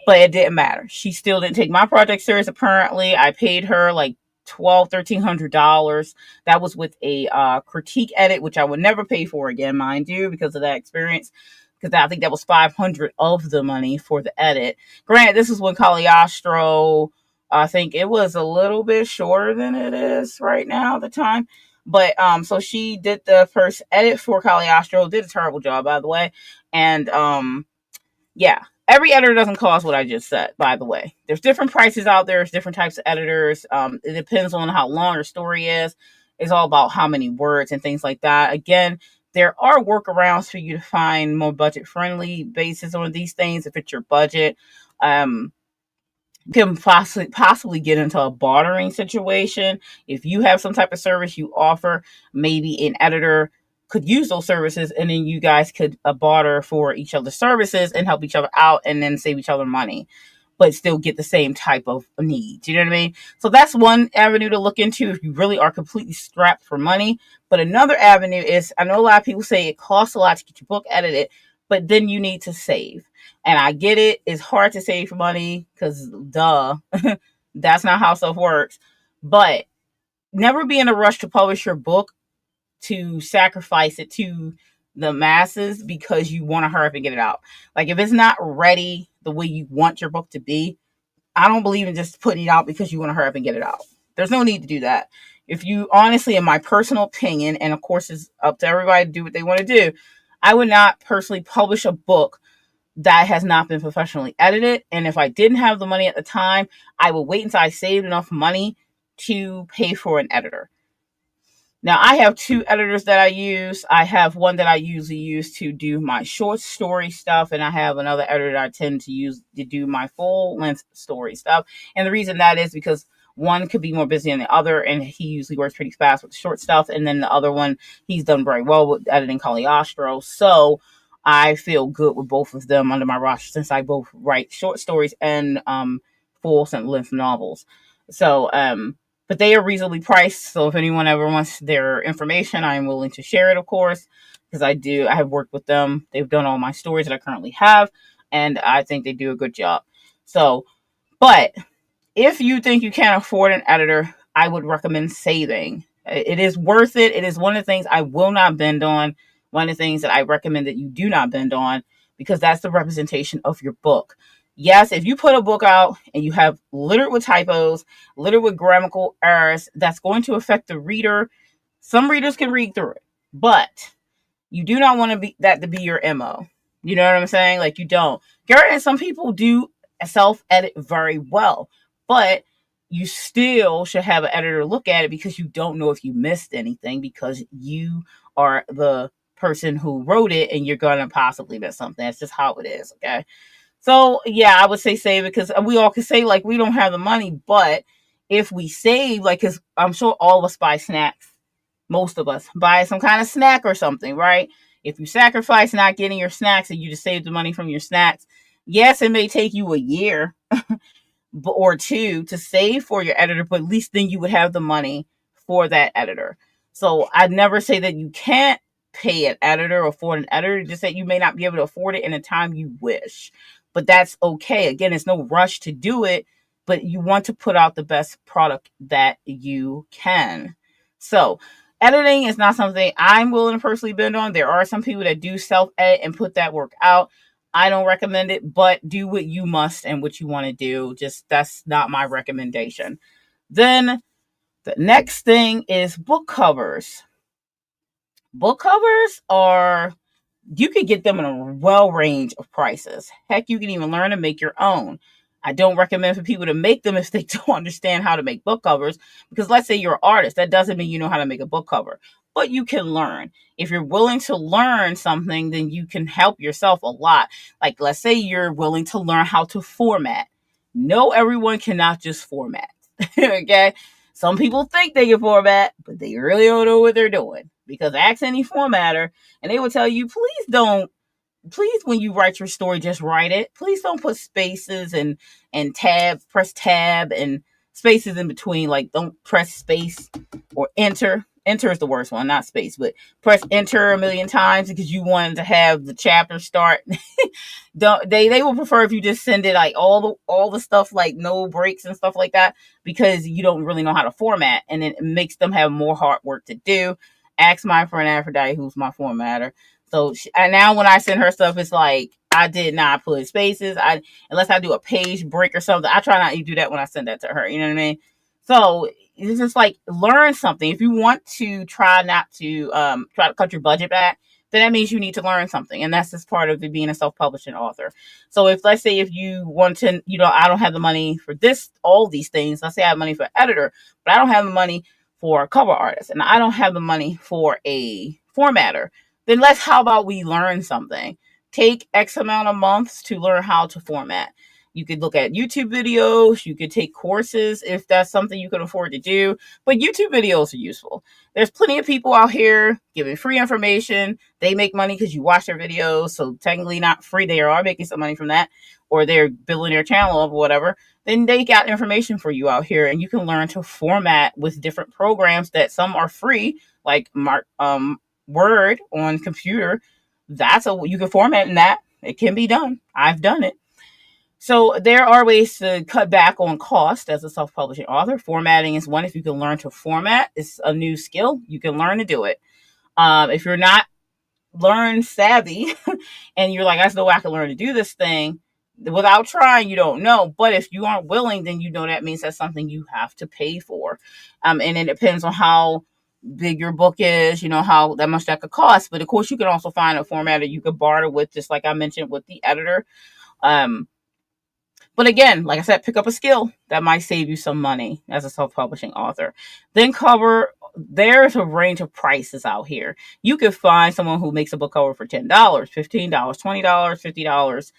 but it didn't matter. She still didn't take my project serious. Apparently, I paid her like $1,300. That was with a critique edit, which I would never pay for again, mind you, because of that experience. Because I think that was $500 of the money for the edit. Granted, this is when Caliostro, I think it was a little bit shorter than it is right now at the time. But so she did the first edit for Caliostro, did a terrible job, by the way. And yeah, every editor doesn't cost what I just said, by the way. There's different prices out there. There's different types of editors. It depends on how long your story is. It's all about how many words and things like that. Again, there are workarounds for you to find more budget-friendly basis on these things if it's your budget. can possibly get into a bartering situation. If you have some type of service you offer, maybe an editor could use those services, and then you guys could barter for each other's services and help each other out, and then save each other money, but still get the same type of needs. You know what I mean? So that's one avenue to look into if you really are completely strapped for money. But another avenue is, I know a lot of people say it costs a lot to get your book edited, but then you need to save. And I get it. It's hard to save money because, duh, that's not how stuff works. But never be in a rush to publish your book, to sacrifice it to the masses because you want to hurry up and get it out. Like, if it's not ready the way you want your book to be, I don't believe in just putting it out because you want to hurry up and get it out. There's no need to do that. If you honestly, in my personal opinion, and of course it's up to everybody to do what they want to do, I would not personally publish a book that has not been professionally edited. And if I didn't have the money at the time, I would wait until I saved enough money to pay for an editor. Now, I have two editors that I use. I have one that I usually use to do my short story stuff, and I have another editor that I tend to use to do my full length story stuff. And the reason that is because one could be more busy than the other, and he usually works pretty fast with the short stuff. And then the other one, he's done very well with editing Caliostro. So I feel good with both of them under my roster, since I both write short stories and full length novels. So, but they are reasonably priced. So if anyone ever wants their information, I am willing to share it, of course, because I have worked with them. They've done all my stories that I currently have, and I think they do a good job. So, but if you think you can't afford an editor, I would recommend saving. It is worth it. It is one of the things I will not bend on. One of the things that I recommend that you do not bend on, because that's the representation of your book. Yes, if you put a book out and you have littered with typos, littered with grammatical errors, that's going to affect the reader. Some readers can read through it, but you do not want to be your MO. You know what I'm saying? Like, you don't. Granted, some people do self-edit very well, but you still should have an editor look at it, because you don't know if you missed anything, because you are the person who wrote it and you're going to possibly miss something. That's just how it is, okay? So, yeah, I would say save it, because we all could say, like, we don't have the money, but if we save, like, because I'm sure all of us buy snacks. Most of us buy some kind of snack or something, right? If you sacrifice not getting your snacks and you just save the money from your snacks, yes, it may take you a year or two to save for your editor, but at least then you would have the money for that editor. So I'd never say that you can't pay an editor or afford an editor, just that you may not be able to afford it in the time you wish. But that's okay. Again, it's no rush to do it, but you want to put out the best product that you can. So editing is not something I'm willing to personally bend on. There are some people that do self-edit and put that work out. I don't recommend it, but do what you must and what you want to do. Just, that's not my recommendation. Then the next thing is book covers. Book covers are, you could get them in a well range of prices. Heck, you can even learn to make your own. I don't recommend for people to make them if they don't understand how to make book covers, because let's say you're an artist, that doesn't mean you know how to make a book cover, but you can learn. If you're willing to learn something, then you can help yourself a lot. Like, let's say you're willing to learn how to format. No, everyone cannot just format. Okay? Some people think they can format, but they really don't know what they're doing. Because ask any formatter, and they will tell you, please, when you write your story, just write it. Please don't put spaces and press tab and spaces in between. Like, don't press space or enter. Enter is the worst one, not space, but press enter a million times because you wanted to have the chapter start. They will prefer if you just send it like all the stuff, like no breaks and stuff like that, because you don't really know how to format, and it makes them have more hard work to do. Ask my friend Aphrodite, who's my formatter. So now when I send her stuff, it's like I did not put spaces. Unless I do a page break or something, I try not to do that when I send that to her. You know what I mean? So it's just like, learn something. If you want to try to cut your budget back, then that means you need to learn something, and that's just part of it being a self-publishing author. So if, let's say, if you want to, I don't have the money for all these things. Let's say I have money for an editor, but I don't have the money for a cover artist, and I don't have the money for a formatter. Then how about we learn something? Take X amount of months to learn how to format. You could look at YouTube videos. You could take courses if that's something you can afford to do. But YouTube videos are useful. There's plenty of people out here giving free information. They make money because you watch their videos. So technically not free. They are making some money from that, or they're building their channel up or whatever. Then they got information for you out here, and you can learn to format with different programs that some are free, like Word on computer. You can format in that. It can be done. I've done it. So there are ways to cut back on cost as a self-publishing author. Formatting is one. If you can learn to format, it's a new skill. You can learn to do it. If you're not learn savvy and you're like, there's no way I can learn to do this thing, without trying, you don't know. But if you aren't willing, then you know that means that's something you have to pay for. And it depends on how big your book is, how that much that could cost. But of course, you can also find a formatter you could barter with, just like I mentioned with the editor. But again, like I said, pick up a skill that might save you some money as a self-publishing author. Then there's a range of prices out here. You could find someone who makes a book cover for $10, $15, $20, $50.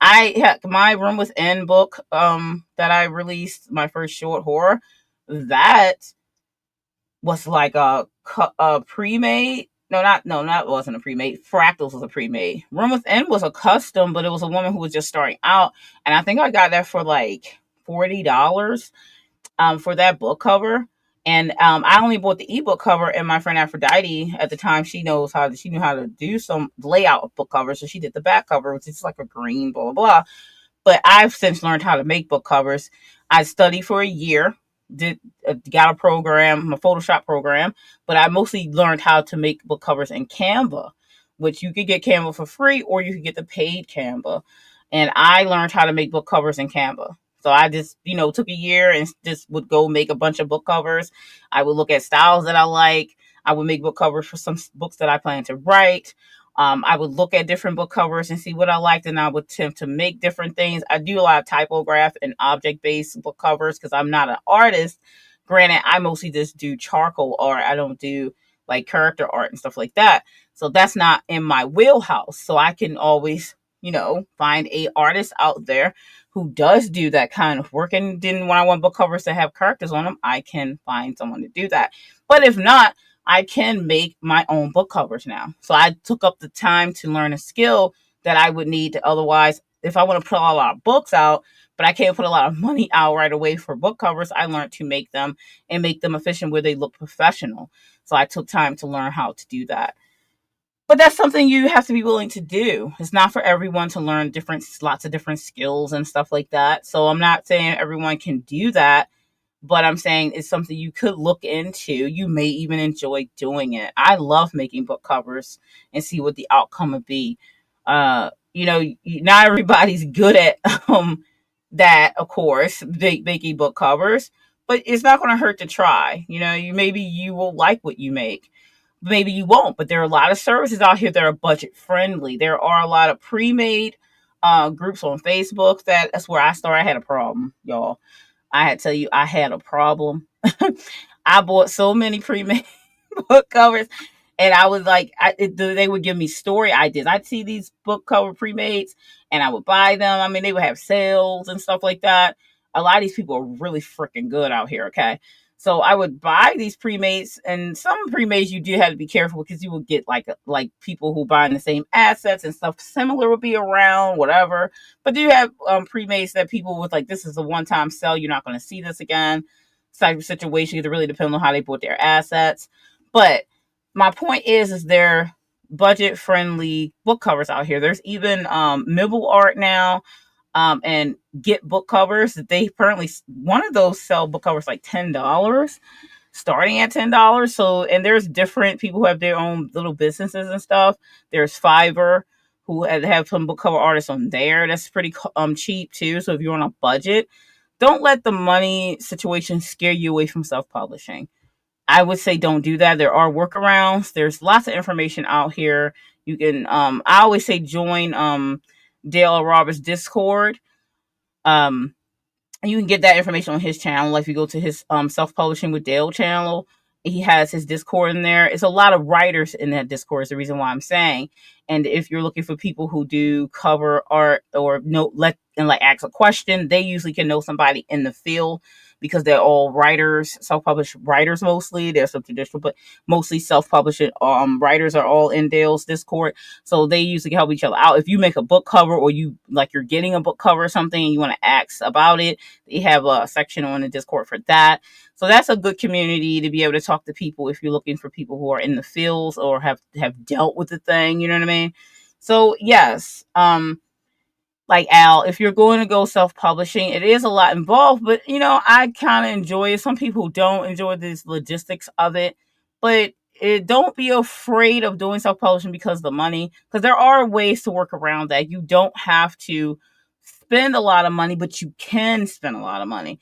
I had my Room Within book that I released, my first short horror, that was like a pre-made. That wasn't a pre-made. Fractals was a pre-made. Room Within was a custom, but it was a woman who was just starting out, and I think I got that for like $40 for that book cover. And I only bought the ebook cover, and my friend Aphrodite at the time, she knew how to do some layout of book covers, so she did the back cover, which is like a green, blah blah blah. But I've since learned how to make book covers. I studied for a year, got a program, a Photoshop program, but I mostly learned how to make book covers in Canva, which you could get Canva for free, or you could get the paid Canva. And I learned how to make book covers in Canva. So I just, took a year and just would go make a bunch of book covers. I would look at styles that I like. I would make book covers for some books that I plan to write. I would look at different book covers and see what I liked, and I would attempt to make different things. I do a lot of typograph and object-based book covers because I'm not an artist. Granted, I mostly just do charcoal art. I don't do like character art and stuff like that. So that's not in my wheelhouse. So I can always, find a artist out there who does do that kind of work. And then when I want book covers to have characters on them, I can find someone to do that. But if not, I can make my own book covers now. So I took up the time to learn a skill that I would need to otherwise, if I want to put a lot of books out, but I can't put a lot of money out right away for book covers, I learned to make them and make them efficient where they look professional. So I took time to learn how to do that. But that's something you have to be willing to do. It's not for everyone to learn lots of different skills and stuff like that. So I'm not saying everyone can do that, but I'm saying it's something you could look into. You may even enjoy doing it. I love making book covers and see what the outcome would be. Not everybody's good at that, of course, making book covers, but it's not going to hurt to try. Maybe you will like what you make. Maybe you won't, but there are a lot of services out here that are budget friendly. There are a lot of pre-made groups on Facebook. That's where I started. I had a problem, y'all. I had to tell you, I had a problem. I bought so many pre-made book covers, and I was like, they would give me story ideas. I'd see these book cover pre-mades, and I would buy them. I mean, they would have sales and stuff like that. A lot of these people are really freaking good out here, okay? So I would buy these pre-mades, and some pre-mades you do have to be careful because you will get like people who buy the same assets and stuff similar will be around, whatever. But do you have pre-mades that people with like, this is a one-time sell, you're not going to see this again type of situation? It really depends on how they bought their assets. But my point is there budget-friendly book covers out here. There's even Mibble Art now. And Get book covers. They apparently, one of those sell book covers like $10, starting at $10. So, and there's different people who have their own little businesses and stuff. There's Fiverr, who have some book cover artists on there. That's pretty cheap too. So if you're on a budget, don't let the money situation scare you away from self-publishing. I would say don't do that. There are workarounds. There's lots of information out here. You can, I always say join Dale Roberts' Discord. You can get that information on his channel. Like if you go to his self-publishing with Dale channel, he has his Discord in there. It's a lot of writers in that Discord is the reason why I'm saying. And if you're looking for people who do cover art or know let and like ask a question, they usually can know somebody in the field because they're all writers, self-published writers mostly. There's some traditional, but mostly self-published writers are all in Dale's Discord. So they usually help each other out. If you make a book cover or you like you're getting a book cover or something and you want to ask about it, they have a section on the Discord for that. So that's a good community to be able to talk to people if you're looking for people who are in the fields or have dealt with the thing, you know what I mean? So yes, like Al, if you're going to go self-publishing, it is a lot involved, but I kind of enjoy it. Some people don't enjoy this logistics of it, but don't be afraid of doing self-publishing because of the money, because there are ways to work around that. You don't have to spend a lot of money, but you can spend a lot of money.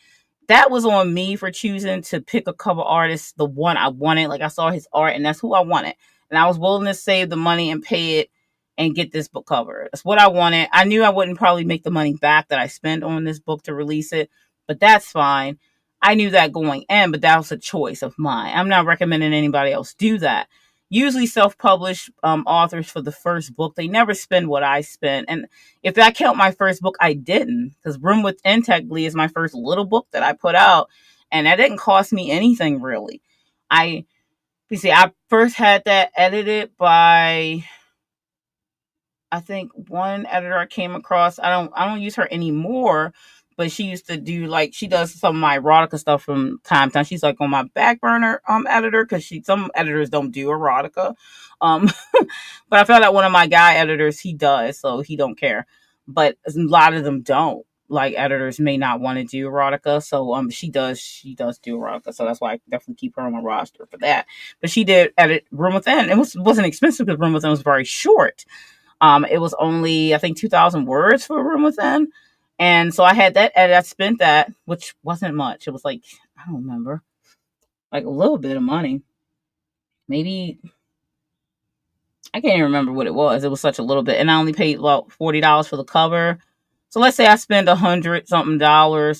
That was on me for choosing to pick a cover artist, the one I wanted. Like I saw his art and that's who I wanted. And I was willing to save the money and pay it and get this book cover. That's what I wanted. I knew I wouldn't probably make the money back that I spent on this book to release it, but that's fine. I knew that going in, but that was a choice of mine. I'm not recommending anybody else do that. Usually self-published authors for the first book, they never spend what I spent. And if I count my first book, I didn't, because Room Within technically is my first little book that I put out, and that didn't cost me anything really. I first had that edited by, I think, one editor I came across. I don't use her anymore, but she used to do, like, she does some of my erotica stuff from time to time. She's like on my back burner editor, because some editors don't do erotica. Um but I found out one of my guy editors, he does, so he don't care. But a lot of them don't. Like, editors may not want to do erotica, so she does do erotica, so that's why I definitely keep her on my roster for that. But she did edit Room Within. Wasn't expensive because Room Within was very short. It was only, I think, 2,000 words for Room Within. And so I had that edit. I spent that, which wasn't much. It was like, I don't remember, like a little bit of money. Maybe, I can't even remember what it was. It was such a little bit. And I only paid about $40 for the cover. So let's say I spend $100 or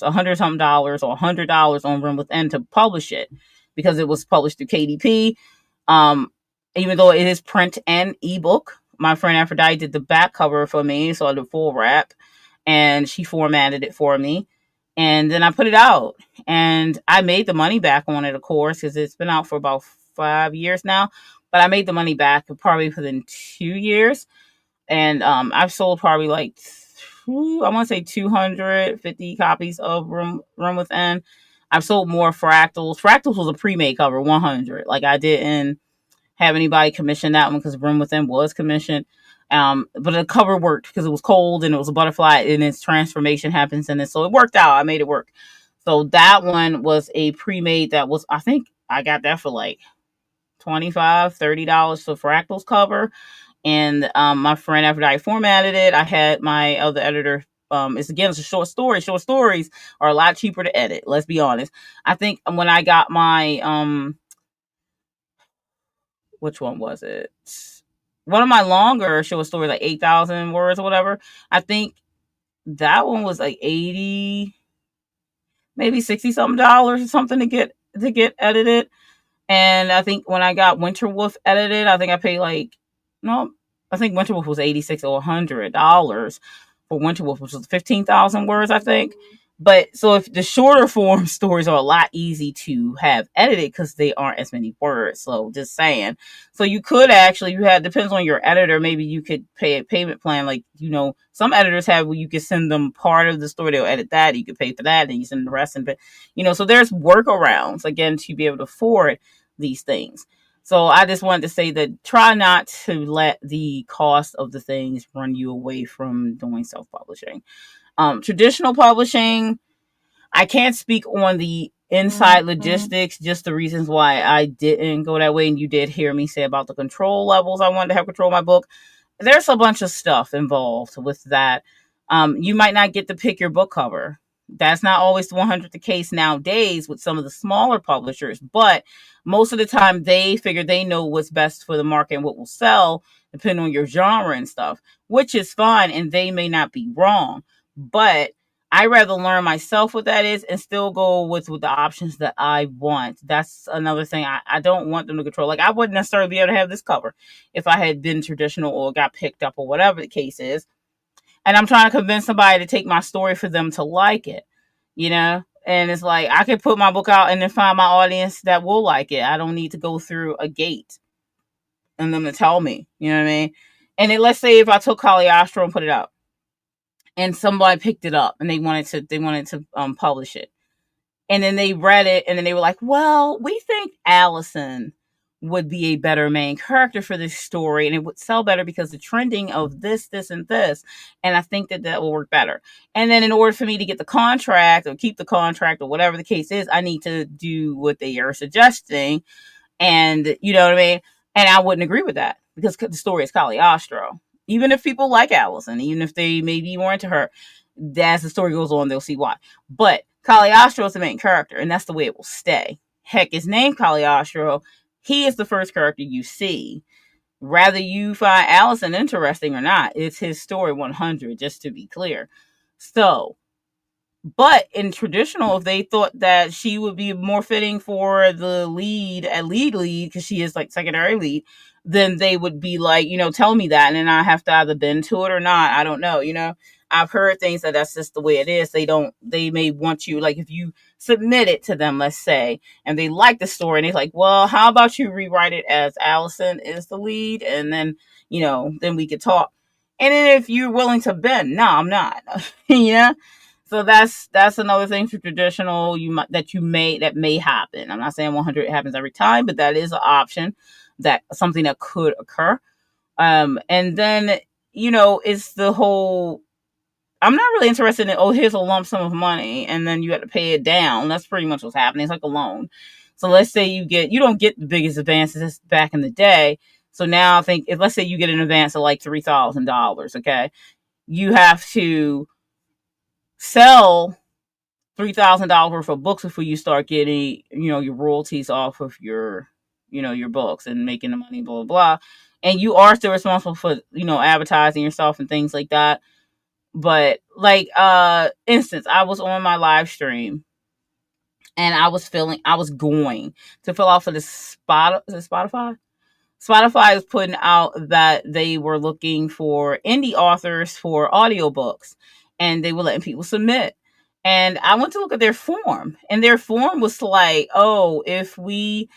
$100 on Room Within to publish it, because it was published through KDP. Um, Even though it is print and ebook, my friend Aphrodite did the back cover for me, so I did full wrap, and she formatted it for me, and then I put it out, and I made the money back on it, of course, because it's been out for about 5 years now. But I made the money back probably within 2 years, and I've sold probably like, I want to say 250 copies of Room Within. I've sold more Fractals. Fractals was a pre-made cover, 100. Like, I didn't have anybody commission that one because Room Within was commissioned. But the cover worked because it was cold and it was a butterfly and its transformation happens in it. So it worked out. I made it work. So that one was a pre-made that was, I think I got that for like $25-$30 for Fractals cover. And my friend, after I formatted it, I had my other editor. It's a short story. Short stories are a lot cheaper to edit. Let's be honest. I think when I got my which one was it? One of my longer short stories, like 8,000 words or whatever. I think that one was like 80, maybe 60 something dollars or something to get edited. And I think when I got Winter Wolf edited, I think I paid like, no, I think Winter Wolf was 86 or $100 for Winter Wolf, which was 15,000 words, I think. But so if the shorter form stories are a lot easy to have edited because they aren't as many words. So just saying. So you could actually, depends on your editor. Maybe you could pay a payment plan. Like, some editors have where you can send them part of the story. They'll edit that. You could pay for that and you send the rest. But, so there's workarounds, again, to be able to afford these things. So I just wanted to say that try not to let the cost of the things run you away from doing self-publishing. Traditional publishing, I can't speak on the inside logistics, just the reasons why I didn't go that way. And you did hear me say about the control levels. I wanted to have control of my book. There's a bunch of stuff involved with that. You might not get to pick your book cover. That's not always 100 the case nowadays with some of the smaller publishers, but most of the time they figure they know what's best for the market and what will sell depending on your genre and stuff, which is fine. And they may not be wrong, but I rather learn myself what that is and still go with the options that I want. That's another thing. I don't want them to control. Like, I wouldn't necessarily be able to have this cover if I had been traditional or got picked up or whatever the case is. And I'm trying to convince somebody to take my story for them to like it, you know? And it's like, I could put my book out and then find my audience that will like it. I don't need to go through a gate and them to tell me, you know what I mean? And then let's say if I took Caliostro and put it out and somebody picked it up and they wanted to publish it. And then they read it and then they were like, well, we think Allison would be a better main character for this story and it would sell better because the trending of this, and this. And I think that will work better. And then in order for me to get the contract or keep the contract or whatever the case is, I need to do what they are suggesting. And you know what I mean? And I wouldn't agree with that because the story is Cagliostro. Even if people like Allison, even if they maybe more into her, as the story goes on, they'll see why. But Cagliostro is the main character, and that's the way it will stay. Heck, his name Cagliostro. He is the first character you see. Rather you find Allison interesting or not, it's his story 100, just to be clear. So, but in traditional, if they thought that she would be more fitting for the lead, because she is like secondary lead, then they would be like, tell me that. And then I have to either bend to it or not. I don't know. I've heard things that's just the way it is. They may want you, like if you submit it to them, let's say, and they like the story and they're like, well, how about you rewrite it as Allison is the lead? And then, then we could talk. And then if you're willing to bend, no, I'm not. Yeah. So that's another thing for traditional that may happen. I'm not saying 100 happens every time, but that is an option, that something that could occur. And then it's the whole. I'm not really interested in, here's a lump sum of money and then you have to pay it down. That's pretty much what's happening. It's like a loan. So let's say you don't get the biggest advances back in the day. So now I think let's say you get an advance of like $3,000, okay, you have to sell $3,000 worth of books before you start getting, your royalties off of your books and making the money, blah, blah, blah. And you are still responsible for, advertising yourself and things like that. But like, instance, I was on my live stream and I was going to fill out for the Spotify? Spotify is putting out that they were looking for indie authors for audiobooks and they were letting people submit. And I went to look at their form and their form was like, oh, if we,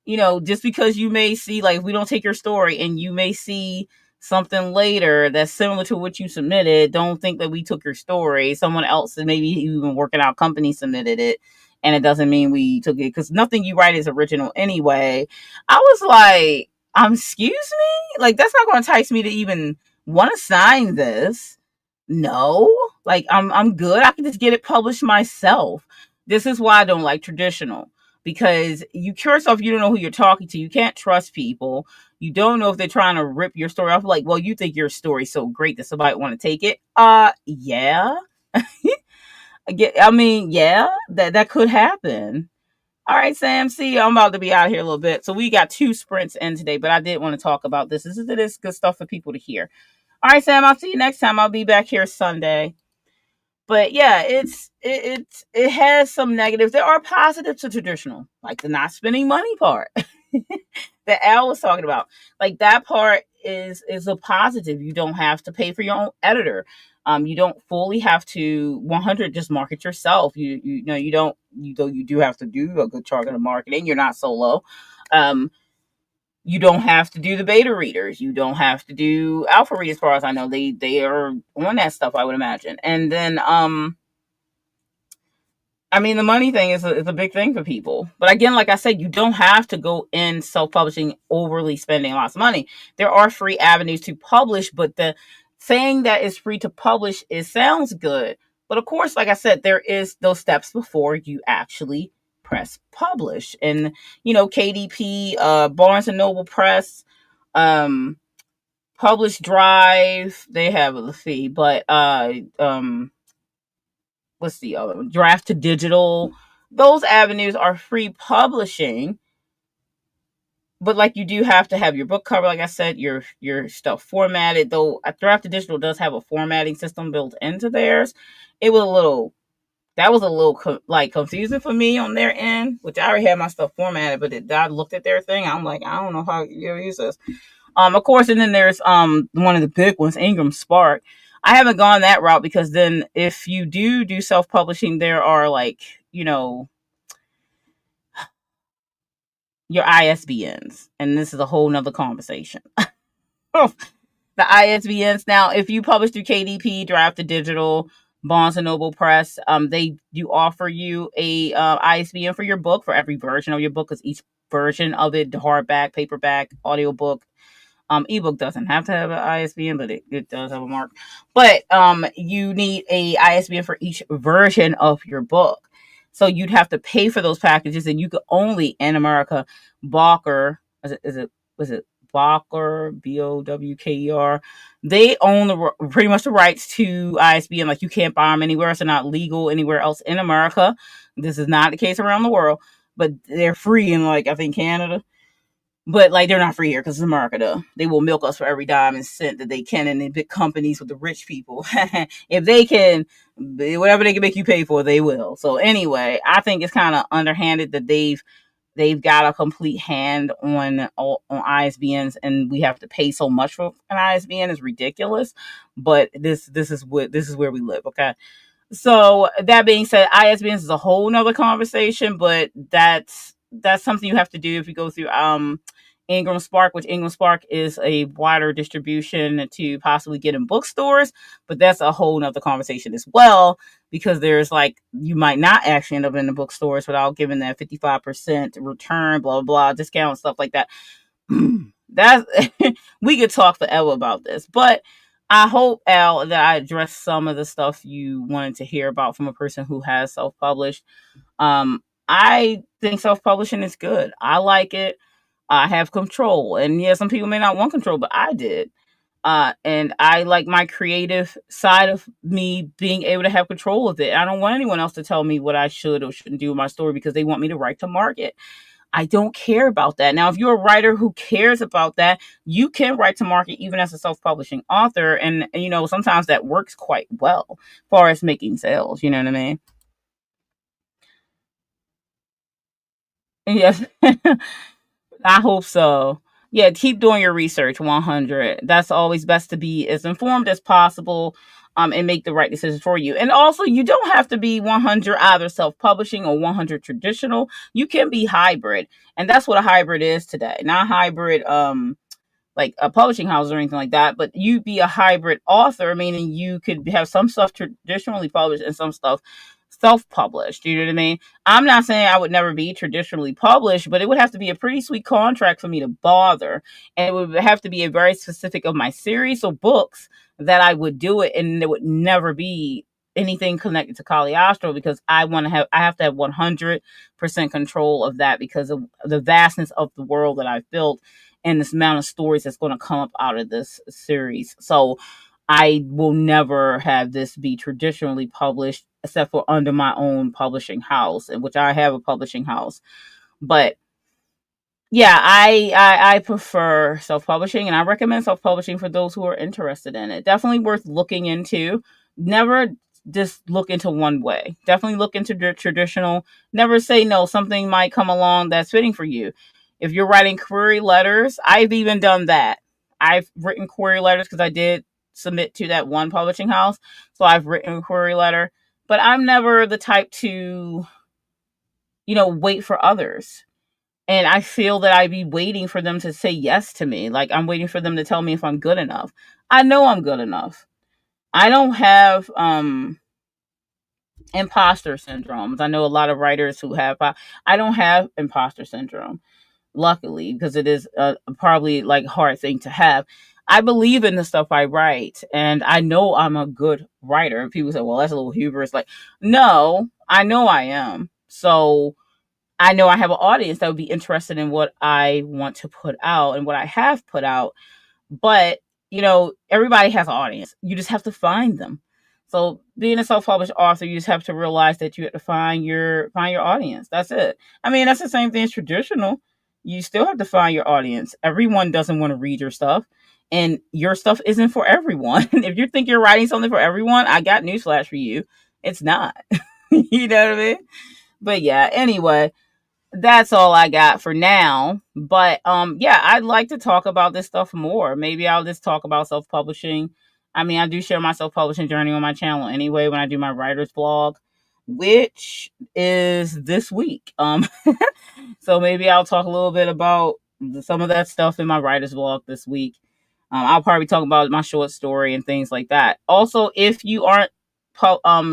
just because you may see, like, if we don't take your story and you may see something later that's similar to what you submitted, don't think that we took your story. Someone else, maybe even working out company, submitted it. And it doesn't mean we took it because nothing you write is original anyway. I was like, excuse me? Like, that's not going to entice me to even want to sign this. No, like I'm good. I can just get it published myself. This is why I don't like traditional, because you curious off, you don't know who you're talking to. You can't trust people. You don't know if they're trying to rip your story off. Like, well, you think your story's so great that somebody want to take it. Yeah. I mean, yeah, that could happen. All right, Sam. See, I'm about to be out here a little bit. So we got 2 sprints in today, but I did want to talk about this. This is good stuff for people to hear. All right, Sam. I'll see you next time. I'll be back here Sunday. But yeah, it has some negatives. There are positives to traditional, like the not spending money part that Al was talking about. Like, that part is a positive. You don't have to pay for your own editor. You don't fully have to 100 just market yourself. You don't, you do have to do a good target of marketing. You're not solo. You don't have to do the beta readers. You don't have to do alpha readers, as far as I know. They are on that stuff, I would imagine. And then I mean, the money thing is a big thing for people. But again, like I said, you don't have to go in self-publishing overly spending lots of money. There are free avenues to publish, but the saying that it's free to publish, it sounds good. But of course, like I said, there is those steps before you actually press publish. And, KDP, Barnes and Noble Press, Publish Drive, they have a fee, but what's the other one? Draft to Digital. Those avenues are free publishing, but like you do have to have your book cover, like I said, your stuff formatted. Though Draft Digital does have a formatting system built into theirs. It was a little that was a little like confusing for me on their end, which I already had my stuff formatted, but I looked at their thing. I'm like, I don't know how you use this. Of course, and then there's one of the big ones, Ingram Spark. I haven't gone that route because then if you do self publishing, there are like your ISBNs, and this is a whole nother conversation. The ISBNs. Now, if you publish through KDP, Draft to Digital, Barnes and Noble Press, they do offer you a ISBN for your book for every version of your book, because each version of it, hardback, paperback, audiobook, ebook doesn't have to have an ISBN, but it does have a mark. But you need a ISBN for each version of your book. So you'd have to pay for those packages, and you could only in America, Bowker, was it Bowker, Bowker? They own pretty much the rights to ISBN. Like, you can't buy them anywhere. It's not legal anywhere else in America. This is not the case around the world, but they're free in, like, I think Canada. But like, they're not free here because it's America, though. They will milk us for every dime and cent that they can, and the big companies with the rich people, if they can, whatever they can make you pay for, they will. So anyway, I think it's kind of underhanded that they've got a complete hand on ISBNs, and we have to pay so much for an ISBN is ridiculous. But this is where we live, okay? So that being said, ISBNs is a whole nother conversation, but that's something you have to do if you go through Ingram Spark, which Ingram Spark is a wider distribution to possibly get in bookstores, but that's a whole nother conversation as well, because there's like, you might not actually end up in the bookstores without giving that 55% return, blah, blah, blah, discount, stuff like that. That's we could talk forever about this, but I hope, Al, that I addressed some of the stuff you wanted to hear about from a person who has self-published. I think self-publishing is good. I like it. I have control, and yeah, some people may not want control, but I did. And I like my creative side of me being able to have control of it. I don't want anyone else to tell me what I should or shouldn't do with my story because they want me to write to market. I don't care about that. Now, if you're a writer who cares about that, you can write to market even as a self-publishing author. And sometimes that works quite well as far as making sales. You know what I mean? Yes. I hope so. Yeah, keep doing your research 100. That's always best to be as informed as possible, and make the right decisions for you. And also, you don't have to be 100 either self-publishing or 100 traditional. You can be hybrid. And that's what a hybrid is today. Not hybrid like a publishing house or anything like that, but you be a hybrid author, meaning you could have some stuff traditionally published and some stuff self-published. You know what I mean? I'm not saying I would never be traditionally published, but it would have to be a pretty sweet contract for me to bother, and it would have to be a very specific of my series or books that I would do it, and it would never be anything connected to Caliostro, because I have to have 100% control of that because of the vastness of the world that I've built and this amount of stories that's going to come up out of this series. So I will never have this be traditionally published except for under my own publishing house, in which I have a publishing house. But yeah, I prefer self-publishing, and I recommend self-publishing for those who are interested in it. Definitely worth looking into. Never just look into one way. Definitely look into the traditional. Never say no. Something might come along that's fitting for you. If you're writing query letters, I've even done that. I've written query letters because I did submit to that one publishing house. So I've written a query letter, but I'm never the type to, wait for others. And I feel that I'd be waiting for them to say yes to me. Like, I'm waiting for them to tell me if I'm good enough. I know I'm good enough. I don't have imposter syndromes. I know a lot of writers who have. I don't have imposter syndrome, luckily, because it is probably like hard thing to have. I believe in the stuff I write, and I know I'm a good writer. And people say, "Well, that's a little hubris." Like, no, I know I am. So I know I have an audience that would be interested in what I want to put out and what I have put out. But, everybody has an audience. You just have to find them. So being a self-published author, you just have to realize that you have to find your audience. That's it. I mean, that's the same thing as traditional. You still have to find your audience. Everyone doesn't want to read your stuff, and your stuff isn't for everyone. If you think you're writing something for everyone, I got newsflash for you. It's not. You know what I mean? But yeah, anyway, that's all I got for now. But yeah, I'd like to talk about this stuff more. Maybe I'll just talk about self-publishing. I mean, I do share my self-publishing journey on my channel anyway when I do my writer's blog, which is this week. So maybe I'll talk a little bit about some of that stuff in my writer's blog this week. I'll probably talk about my short story and things like that. Also, if you aren't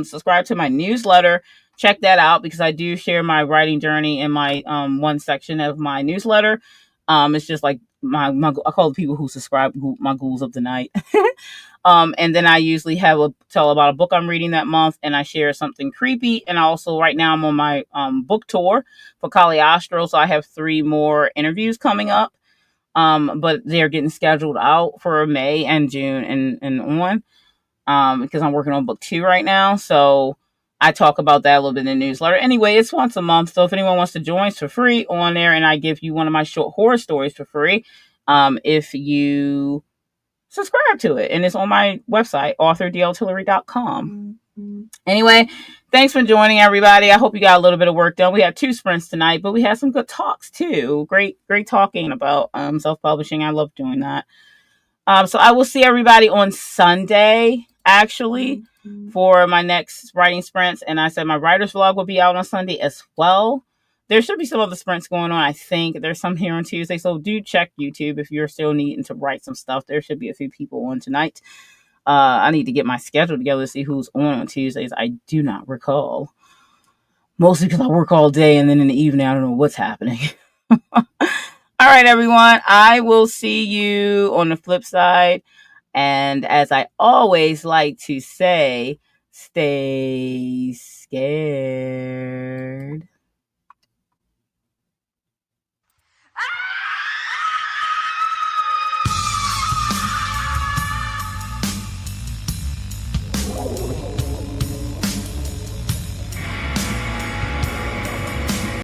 subscribed to my newsletter, check that out because I do share my writing journey in my one section of my newsletter. It's just like my I call the people who subscribe my ghouls of the night. And then I usually tell about a book I'm reading that month, and I share something creepy. And also, right now I'm on my book tour for Caliostro, so I have 3 more interviews coming up. But they're getting scheduled out for May and June and on. Because I'm working on book 2 right now. So I talk about that a little bit in the newsletter. Anyway, it's once a month. So if anyone wants to join, it's for free on there. And I give you one of my short horror stories for free. If you subscribe to it. And it's on my website, authordltillery.com. Anyway, thanks for joining, everybody. I hope you got a little bit of work done. We had 2 sprints tonight, but we had some good talks too. Great talking about self-publishing. I love doing that. So I will see everybody on Sunday, actually, for my next writing sprints. And I said my writer's vlog will be out on Sunday as well. There should be some other sprints going on, I think. There's some here on Tuesday. So do check YouTube if you're still needing to write some stuff. There should be a few people on tonight. I need to get my schedule together to see who's on Tuesdays. I do not recall. Mostly because I work all day and then in the evening, I don't know what's happening. All right, everyone. I will see you on the flip side. And as I always like to say, stay scared.